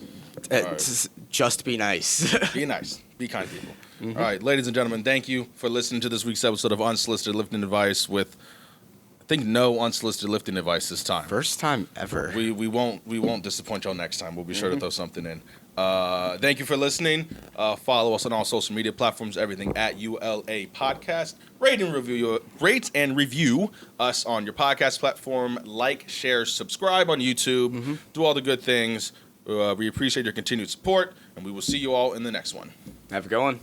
Just be nice. Be nice. Be kind people. Mm-hmm. All right, ladies and gentlemen, thank you for listening to this week's episode of Unsolicited Lifting Advice with, I think, no unsolicited lifting advice this time. First time ever. We won't disappoint y'all next time. We'll be sure to throw something in. Thank you for listening. Follow us on all social media platforms, everything at ULA Podcast. Rate and review us on your podcast platform. Like, share, subscribe on YouTube. Do all the good things. We appreciate your continued support. And we will see you all in the next one. Have a good one.